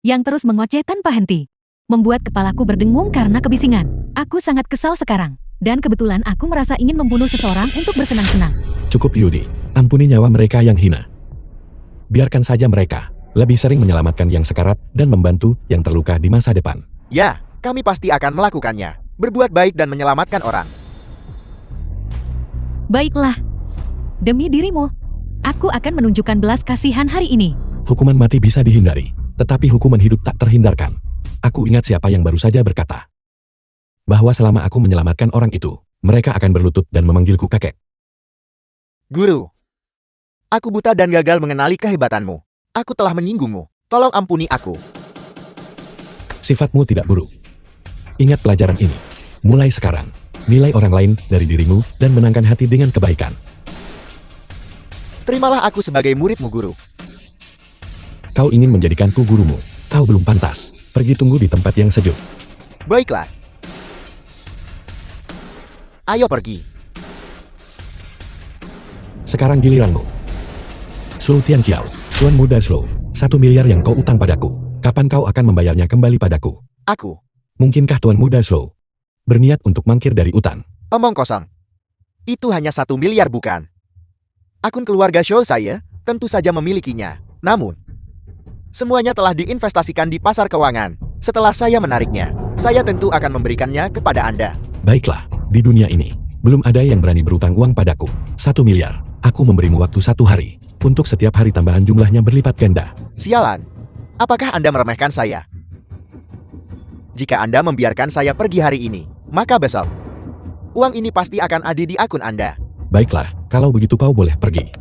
yang terus mengoceh tanpa henti, membuat kepalaku berdengung karena kebisingan. Aku sangat kesal sekarang, dan kebetulan aku merasa ingin membunuh seseorang untuk bersenang-senang. Cukup Yudi, ampuni nyawa mereka yang hina. Biarkan saja mereka lebih sering menyelamatkan yang sekarat dan membantu yang terluka di masa depan. Ya, kami pasti akan melakukannya. Berbuat baik dan menyelamatkan orang. Baiklah, demi dirimu, aku akan menunjukkan belas kasihan hari ini. Hukuman mati bisa dihindari, tetapi hukuman hidup tak terhindarkan. Aku ingat siapa yang baru saja berkata bahwa selama aku menyelamatkan orang itu, mereka akan berlutut dan memanggilku kakek. Guru, aku buta dan gagal mengenali kehebatanmu. Aku telah menyinggungmu. Tolong ampuni aku. Sifatmu tidak buruk. Ingat pelajaran ini. Mulai sekarang, nilai orang lain dari dirimu dan menangkan hati dengan kebaikan. Terimalah aku sebagai muridmu, Guru. Kau ingin menjadikanku gurumu. Kau belum pantas. Pergi tunggu di tempat yang sejuk. Baiklah. Ayo pergi. Sekarang giliranmu. Slow Tianqiao, tuan muda Slow. 1 miliar yang kau utang padaku. Kapan kau akan membayarnya kembali padaku? Aku. Mungkinkah tuan muda Slow berniat untuk mangkir dari utang? Omong kosong. Itu hanya 1 miliar bukan? Akun keluarga Shou saya tentu saja memilikinya. Namun, semuanya telah diinvestasikan di pasar keuangan. Setelah saya menariknya, saya tentu akan memberikannya kepada Anda. Baiklah, di dunia ini, belum ada yang berani berutang uang padaku. 1 miliar. Aku memberimu waktu 1 hari. Untuk setiap hari tambahan jumlahnya berlipat ganda. Sialan. Apakah Anda meremehkan saya? Jika Anda membiarkan saya pergi hari ini, maka besok, uang ini pasti akan ada di akun Anda. Baiklah, kalau begitu kau boleh pergi.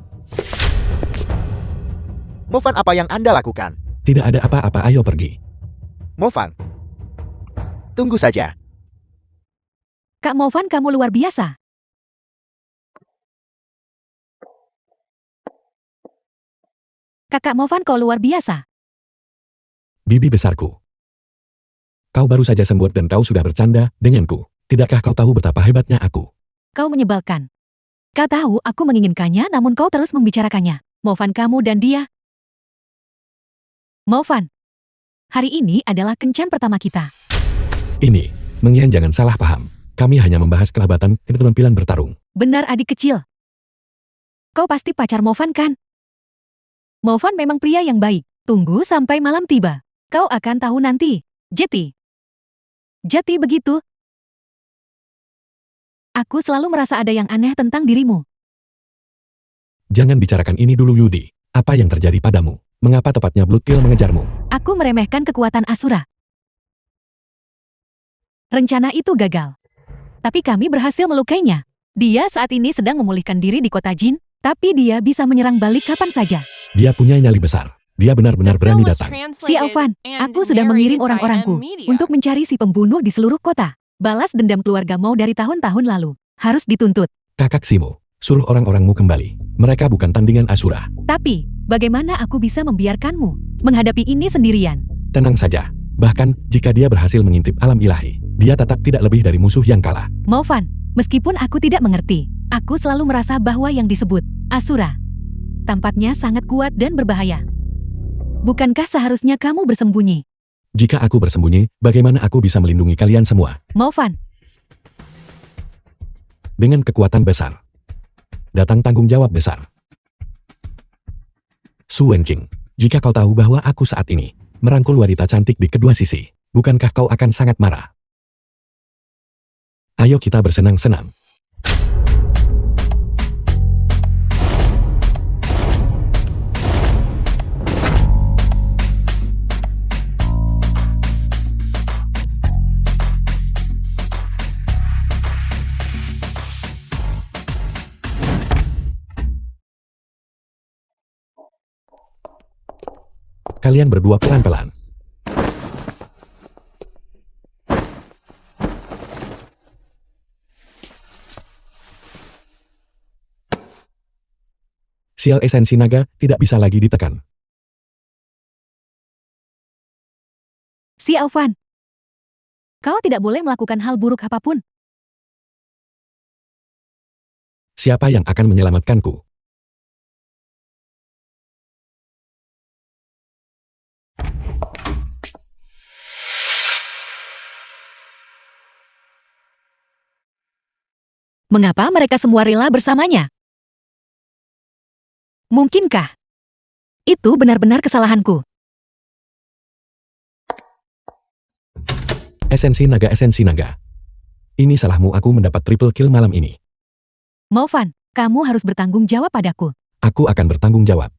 Mofan, apa yang Anda lakukan? Tidak ada apa-apa, ayo pergi. Mofan, tunggu saja. Kak Mofan, kamu luar biasa. Kakak Mofan, kau luar biasa. Bibi besarku. Kau baru saja sembuh dan kau sudah bercanda denganku. Tidakkah kau tahu betapa hebatnya aku? Kau menyebalkan. Kau tahu aku menginginkannya namun kau terus membicarakannya. Mofan, kamu dan dia. Mofan, hari ini adalah kencan pertama kita. Ini, Mengian jangan salah paham. Kami hanya membahas keherbatan dan keterampilan bertarung. Benar adik kecil. Kau pasti pacar Mofan kan? Mofan memang pria yang baik. Tunggu sampai malam tiba. Kau akan tahu nanti. Jeti. Jeti begitu. Aku selalu merasa ada yang aneh tentang dirimu. Jangan bicarakan ini dulu Yudi. Apa yang terjadi padamu? Mengapa tepatnya Blood Kill mengejarmu? Aku meremehkan kekuatan Asura. Rencana itu gagal. Tapi kami berhasil melukainya. Dia saat ini sedang memulihkan diri di kota Jin, tapi dia bisa menyerang balik kapan saja. Dia punya nyali besar. Dia benar-benar berani datang. Si Alvan, aku sudah mengirim orang-orangku untuk mencari si pembunuh di seluruh kota. Balas dendam keluarga Mau dari tahun-tahun lalu. Harus dituntut. Kakak Simo, suruh orang-orangmu kembali. Mereka bukan tandingan Asura. Tapi, Bagaimana aku bisa membiarkanmu menghadapi ini sendirian? Tenang saja. Bahkan, jika dia berhasil mengintip alam ilahi, dia tetap tidak lebih dari musuh yang kalah. Maufan, meskipun aku tidak mengerti, aku selalu merasa bahwa yang disebut Asura tampaknya sangat kuat dan berbahaya. Bukankah seharusnya kamu bersembunyi? Jika aku bersembunyi, bagaimana aku bisa melindungi kalian semua? Maufan, Dengan kekuatan besar, datang tanggung jawab besar. Su Wenqing, jika kau tahu bahwa aku saat ini merangkul wanita cantik di kedua sisi, bukankah kau akan sangat marah? Ayo kita bersenang-senang. Kalian berdua pelan-pelan. Sial esensi naga tidak bisa lagi ditekan. Si Aufan, kau tidak boleh melakukan hal buruk apapun. Siapa yang akan menyelamatkanku? Mengapa mereka semua rela bersamanya? Mungkinkah itu benar-benar kesalahanku? Esensi naga. Ini salahmu aku mendapat triple kill malam ini. Maufan, kamu harus bertanggung jawab padaku. Aku akan bertanggung jawab.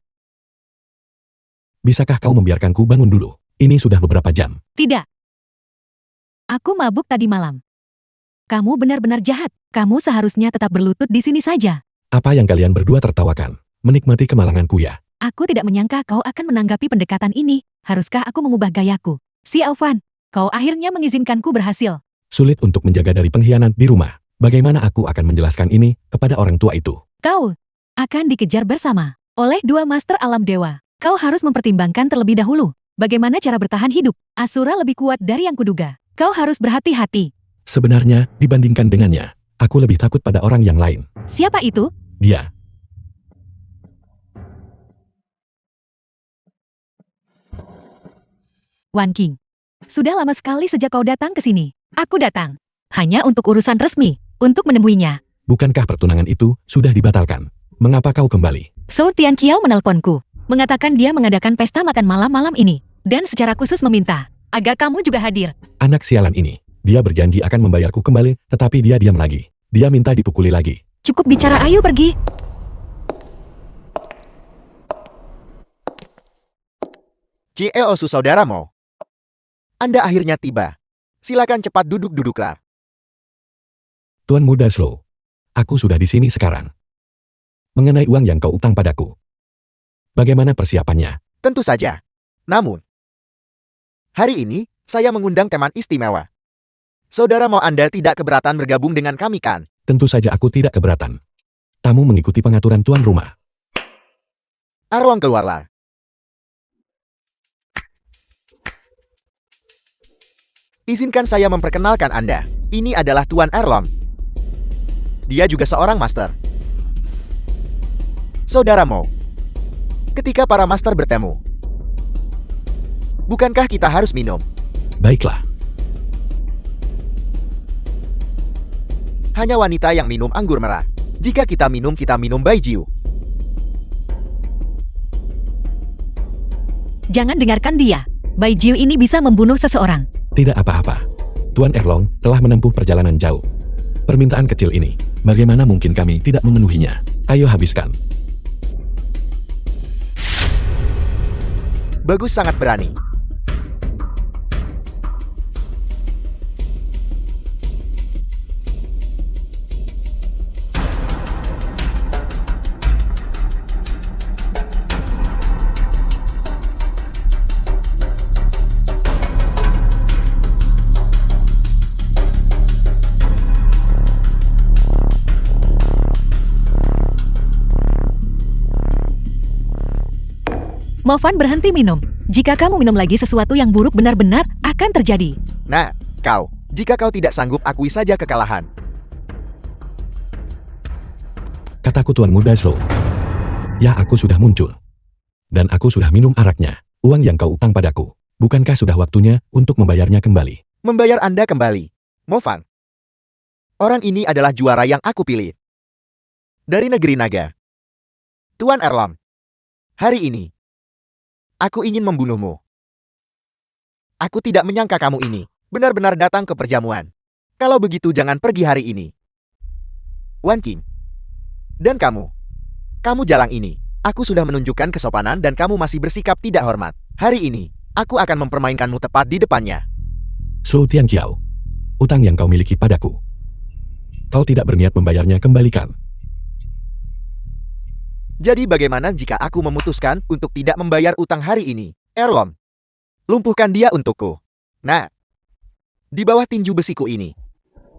Bisakah kau membiarkanku bangun dulu? Ini sudah beberapa jam. Tidak. Aku mabuk tadi malam. Kamu benar-benar jahat. Kamu seharusnya tetap berlutut di sini saja. Apa yang kalian berdua tertawakan? Menikmati kemalanganku ya? Aku tidak menyangka kau akan menanggapi pendekatan ini. Haruskah aku mengubah gayaku? Si Aufan, kau akhirnya mengizinkanku berhasil. Sulit untuk menjaga dari pengkhianat di rumah. Bagaimana aku akan menjelaskan ini kepada orang tua itu? Kau akan dikejar bersama oleh dua master alam dewa. Kau harus mempertimbangkan terlebih dahulu bagaimana cara bertahan hidup. Asura lebih kuat dari yang kuduga. Kau harus berhati-hati. Sebenarnya, dibandingkan dengannya, aku lebih takut pada orang yang lain. Siapa itu? Dia. Wan Qing. Sudah lama sekali sejak kau datang ke sini. Aku datang hanya untuk urusan resmi, untuk menemuinya. Bukankah pertunangan itu sudah dibatalkan? Mengapa kau kembali? Zhou Tianqiao menelponku, mengatakan dia mengadakan pesta makan malam malam ini, dan secara khusus meminta agar kamu juga hadir. Anak sialan ini. Dia berjanji akan membayarku kembali, tetapi dia diam lagi. Dia minta dipukuli lagi. Cukup bicara, ayo pergi. Cieosu saudaramu. Anda akhirnya tiba. Silakan cepat duduklah. Tuan Muda Slow. Aku sudah di sini sekarang. Mengenai uang yang kau utang padaku. Bagaimana persiapannya? Tentu saja. Namun, hari ini saya mengundang teman istimewa. Saudara mau Anda tidak keberatan bergabung dengan kami kan? Tentu saja aku tidak keberatan. Tamu mengikuti pengaturan tuan rumah. Arlong keluarlah. Izinkan saya memperkenalkan Anda. Ini adalah Tuan Erlong. Dia juga seorang master. Saudaramu, ketika para master bertemu, bukankah kita harus minum? Baiklah. Hanya wanita yang minum anggur merah. Jika kita minum baijiu. Jangan dengarkan dia. Baijiu ini bisa membunuh seseorang. Tidak apa-apa. Tuan Erlong telah menempuh perjalanan jauh. Permintaan kecil ini, bagaimana mungkin kami tidak memenuhinya? Ayo habiskan. Bagus, sangat berani. Movan, berhenti minum. Jika kamu minum lagi, sesuatu yang buruk benar-benar akan terjadi. Nah, jika kau tidak sanggup, akui saja kekalahan. Kataku Tuan Muda Slow. Ya, aku sudah muncul. Dan aku sudah minum araknya. Uang yang kau utang padaku. Bukankah sudah waktunya untuk membayarnya kembali? Membayar Anda kembali. Movan. Orang ini adalah juara yang aku pilih. Dari negeri naga. Tuan Erlon. Hari ini, aku ingin membunuhmu. Aku tidak menyangka kamu ini benar-benar datang ke perjamuan. Kalau begitu jangan pergi hari ini. Wan King. Dan kamu jalang ini. Aku sudah menunjukkan kesopanan dan kamu masih bersikap tidak hormat. Hari ini, aku akan mempermainkanmu tepat di depannya. Slow Tianqiao. Utang yang kau miliki padaku. Kau tidak berniat membayarnya, kembalikan. Jadi bagaimana jika aku memutuskan untuk tidak membayar utang hari ini? Erlon, lumpuhkan dia untukku. Nah, di bawah tinju besiku ini,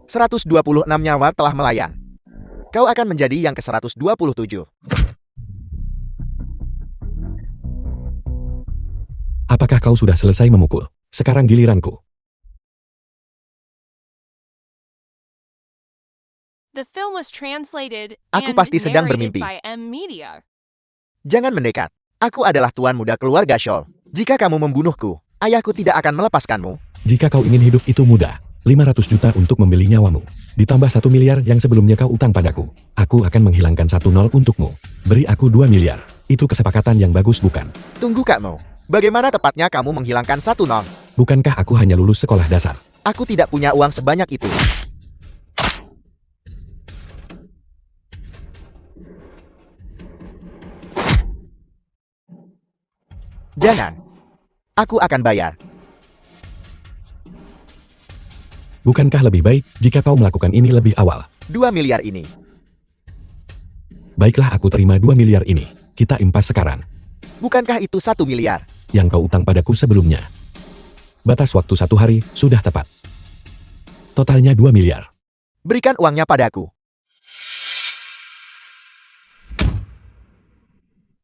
126 nyawa telah melayang. Kau akan menjadi yang ke-127. Apakah kau sudah selesai memukul? Sekarang giliranku. The film was translated Aku and pasti sedang narrated bermimpi. by M Media. Jangan mendekat. Aku adalah tuan muda keluarga Scholl. Jika kamu membunuhku, ayahku tidak akan melepaskanmu. Jika kau ingin hidup itu mudah, 500 juta untuk membeli nyawamu. Ditambah 1 miliar yang sebelumnya kau utang padaku. Aku akan menghilangkan 1 nol untukmu. Beri aku 2 miliar. Itu kesepakatan yang bagus, bukan? Tunggu kamu. Bagaimana tepatnya kamu menghilangkan 1 nol? Bukankah aku hanya lulus sekolah dasar? Aku tidak punya uang sebanyak itu. Jangan. Aku akan bayar. Bukankah lebih baik jika kau melakukan ini lebih awal? 2 miliar ini. Baiklah, aku terima 2 miliar ini. Kita impas sekarang. Bukankah itu 1 miliar? Yang kau utang padaku sebelumnya. Batas waktu 1 hari sudah tepat. Totalnya 2 miliar. Berikan uangnya padaku.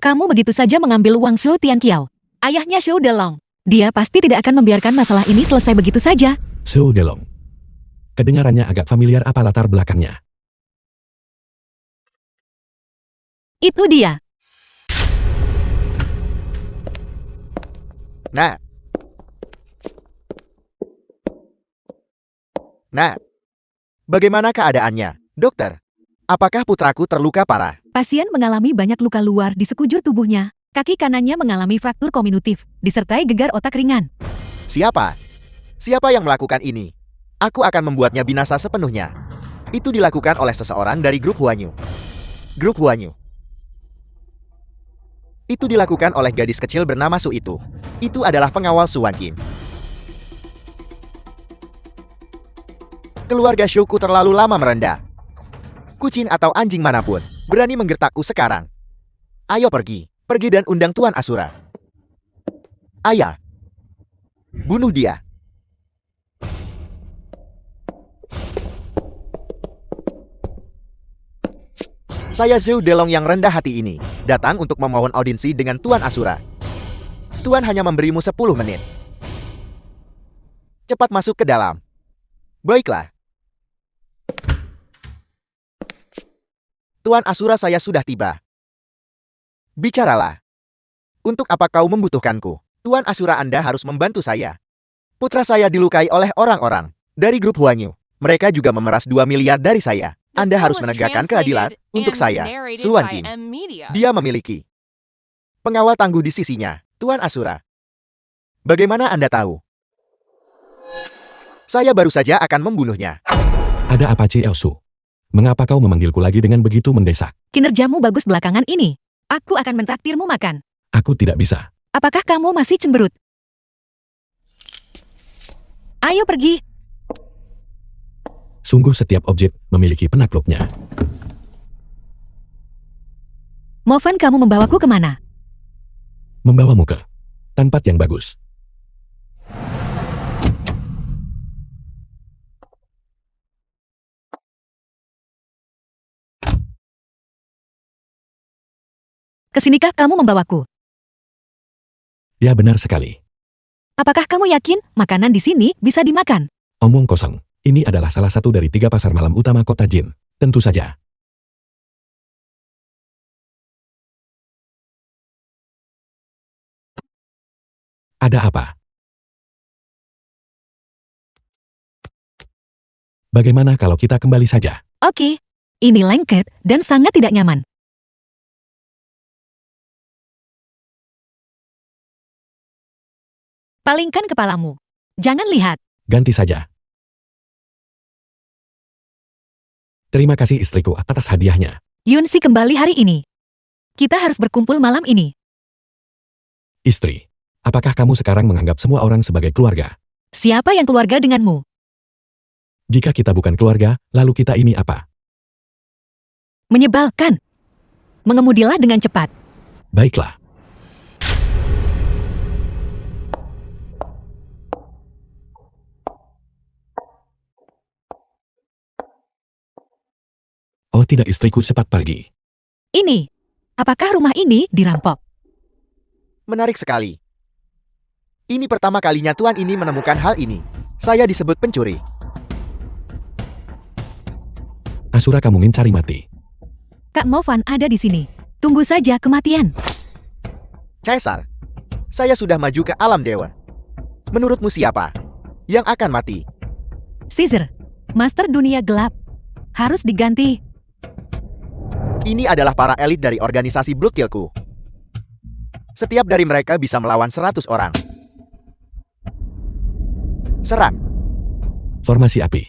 Kamu begitu saja mengambil uang Shou Tianqiao, ayahnya Shou Delong. Dia pasti tidak akan membiarkan masalah ini selesai begitu saja. Shou Delong. Kedengarannya agak familiar, apa latar belakangnya? Itu dia. Nah, bagaimana keadaannya, dokter? Apakah putraku terluka parah? Pasien mengalami banyak luka luar di sekujur tubuhnya. Kaki kanannya mengalami fraktur kominutif, disertai gegar otak ringan. Siapa? Siapa yang melakukan ini? Aku akan membuatnya binasa sepenuhnya. Itu dilakukan oleh seseorang dari grup Huanyu. Grup Huanyu. Itu dilakukan oleh gadis kecil bernama Su itu. Itu adalah pengawal Su Wanqin. Keluarga Shuku terlalu lama merendah. Kucing atau anjing manapun berani menggertakku sekarang. Ayo pergi dan undang Tuan Asura. Ayah, bunuh dia. Saya Zhou Delong yang rendah hati ini, datang untuk memohon audiensi dengan Tuan Asura. Tuan hanya memberimu 10 menit. Cepat masuk ke dalam. Baiklah. Tuan Asura, saya sudah tiba. Bicaralah. Untuk apa kau membutuhkanku? Tuan Asura, Anda harus membantu saya. Putra saya dilukai oleh orang-orang dari grup Huanyu. Mereka juga memeras 2 miliar dari saya. Anda harus menegakkan keadilan untuk saya, Su Wanqin. Dia memiliki pengawal tangguh di sisinya, Tuan Asura. Bagaimana Anda tahu? Saya baru saja akan membunuhnya. Ada apa, Cielsu? Mengapa kau memanggilku lagi dengan begitu mendesak? Kinerjamu bagus belakangan ini. Aku akan mentraktirmu makan. Aku tidak bisa. Apakah kamu masih cemberut? Ayo pergi. Sungguh setiap objek memiliki penakluknya. Movan, kamu membawaku kemana? Membawamu ke tempat yang bagus. Kesinikah kamu membawaku? Ya benar sekali. Apakah kamu yakin makanan di sini bisa dimakan? Omong kosong. Ini adalah salah satu dari 3 pasar malam utama kota Jin. Tentu saja. Ada apa? Bagaimana kalau kita kembali saja? Oke, ini lengket dan sangat tidak nyaman. Palingkan kepalamu. Jangan lihat. Ganti saja. Terima kasih istriku atas hadiahnya. Yunsi kembali hari ini. Kita harus berkumpul malam ini. Istri, apakah kamu sekarang menganggap semua orang sebagai keluarga? Siapa yang keluarga denganmu? Jika kita bukan keluarga, lalu kita ini apa? Menyebalkan. Mengemudilah dengan cepat. Baiklah. Oh tidak, istriku cepat pergi. Ini. Apakah rumah ini dirampok? Menarik sekali. Ini pertama kalinya tuan ini menemukan hal ini. Saya disebut pencuri. Asura, kamu mencari mati. Kak Movan ada di sini. Tunggu saja kematian. Caesar, saya sudah maju ke alam dewa. Menurutmu siapa yang akan mati? Caesar, Master Dunia Gelap. Harus diganti. Ini adalah para elit dari organisasi Blood Killku. Setiap dari mereka bisa melawan 100 orang. Serang. Formasi api.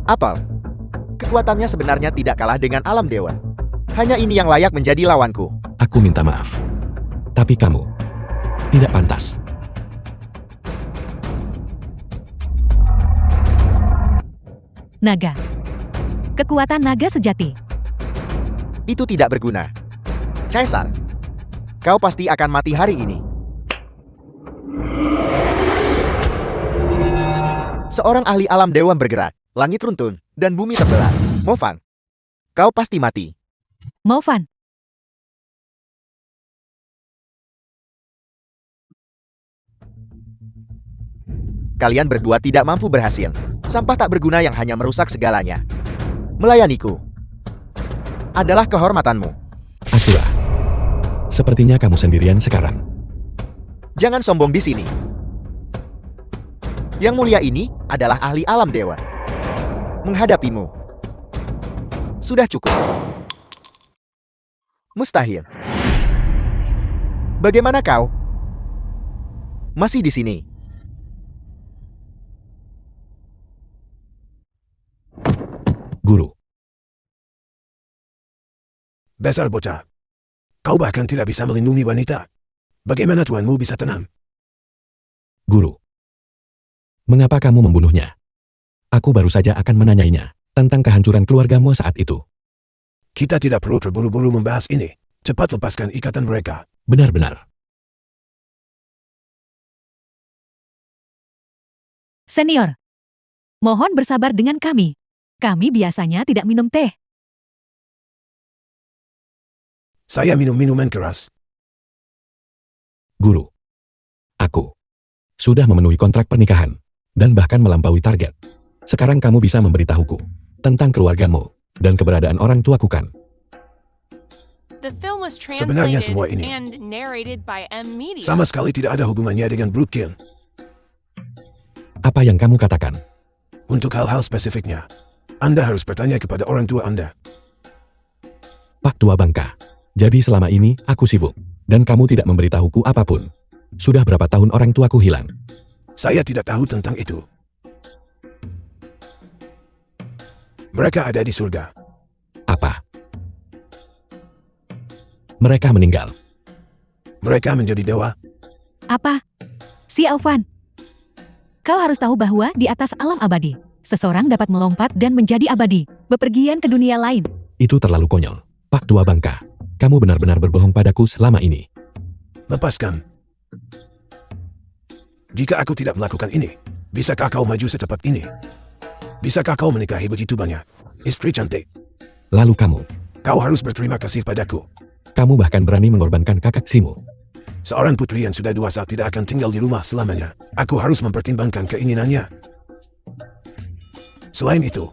Apel. Kekuatannya sebenarnya tidak kalah dengan alam dewa. Hanya ini yang layak menjadi lawanku. Aku minta maaf. Tapi kamu tidak pantas. Naga. Kekuatan naga sejati. Itu tidak berguna. Caesar, kau pasti akan mati hari ini. Seorang ahli alam dewa bergerak, langit runtun, dan bumi terbelah. Movan, kau pasti mati. Movan. Kalian berdua tidak mampu berhasil. Sampah tak berguna yang hanya merusak segalanya. Melayaniku adalah kehormatanmu. Asura, sepertinya kamu sendirian sekarang. Jangan sombong di sini. Yang mulia ini adalah ahli alam dewa. Menghadapimu sudah cukup. Mustahil. Bagaimana kau? Masih di sini. Guru, Dasar bocah. Kau bahkan tidak bisa melindungi wanita. Bagaimana tuanmu bisa tenang? guru. Mengapa kamu membunuhnya? Aku baru saja akan menanyainya tentang kehancuran keluargamu saat itu. Kita tidak perlu terburu-buru membahas ini. Cepat lepaskan ikatan mereka. Benar-benar. Senior. Mohon bersabar dengan kami. Kami biasanya tidak minum teh. Saya minum minuman keras. Guru, aku sudah memenuhi kontrak pernikahan dan bahkan melampaui target. Sekarang kamu bisa memberitahuku tentang keluargamu dan keberadaan orang tuaku kan? The film was Sebenarnya translated semua ini and narrated by M Media. sama sekali tidak ada hubungannya dengan Brookkill. Apa yang kamu katakan? Untuk hal-hal spesifiknya, Anda harus bertanya kepada orang tua Anda. Pak Tua Bangka. Jadi selama ini aku sibuk dan kamu tidak memberitahuku apapun. Sudah berapa tahun orang tuaku hilang? Saya tidak tahu tentang itu. Mereka ada di surga. Apa? Mereka meninggal. Mereka menjadi dewa. Apa? Si Alvan. Kau harus tahu bahwa di atas alam abadi, seseorang dapat melompat dan menjadi abadi, bepergian ke dunia lain. Itu terlalu konyol. Pak Tua Bangka, kamu benar-benar berbohong padaku selama ini. Lepaskan. Jika aku tidak melakukan ini, bisakah kau maju secepat ini? Bisakah kau menikahi begitu banyak istri cantik? Lalu kamu Kau harus berterima kasih padaku. Kamu bahkan berani mengorbankan kakak Simu. Seorang putri yang sudah dewasa tidak akan tinggal di rumah selamanya. Aku harus mempertimbangkan keinginannya. Selain itu,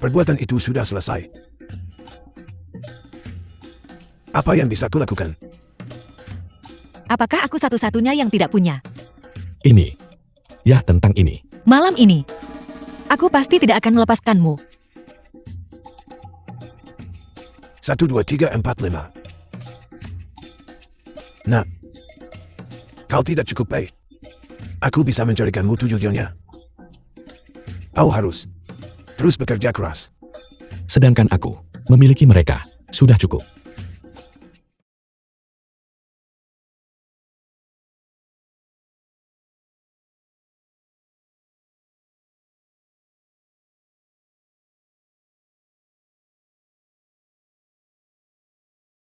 perbuatan itu sudah selesai. Apa yang bisa kulakukan? Apakah aku satu-satunya yang tidak punya? Ini. Ya, tentang ini. Malam ini, aku pasti tidak akan melepaskanmu. 1, 2, 3, 4, 5. Nah, kau tidak cukup baik. Aku bisa mencarikanmu 7 nyonya. Kau harus terus bekerja keras. Sedangkan aku memiliki mereka. Sudah cukup.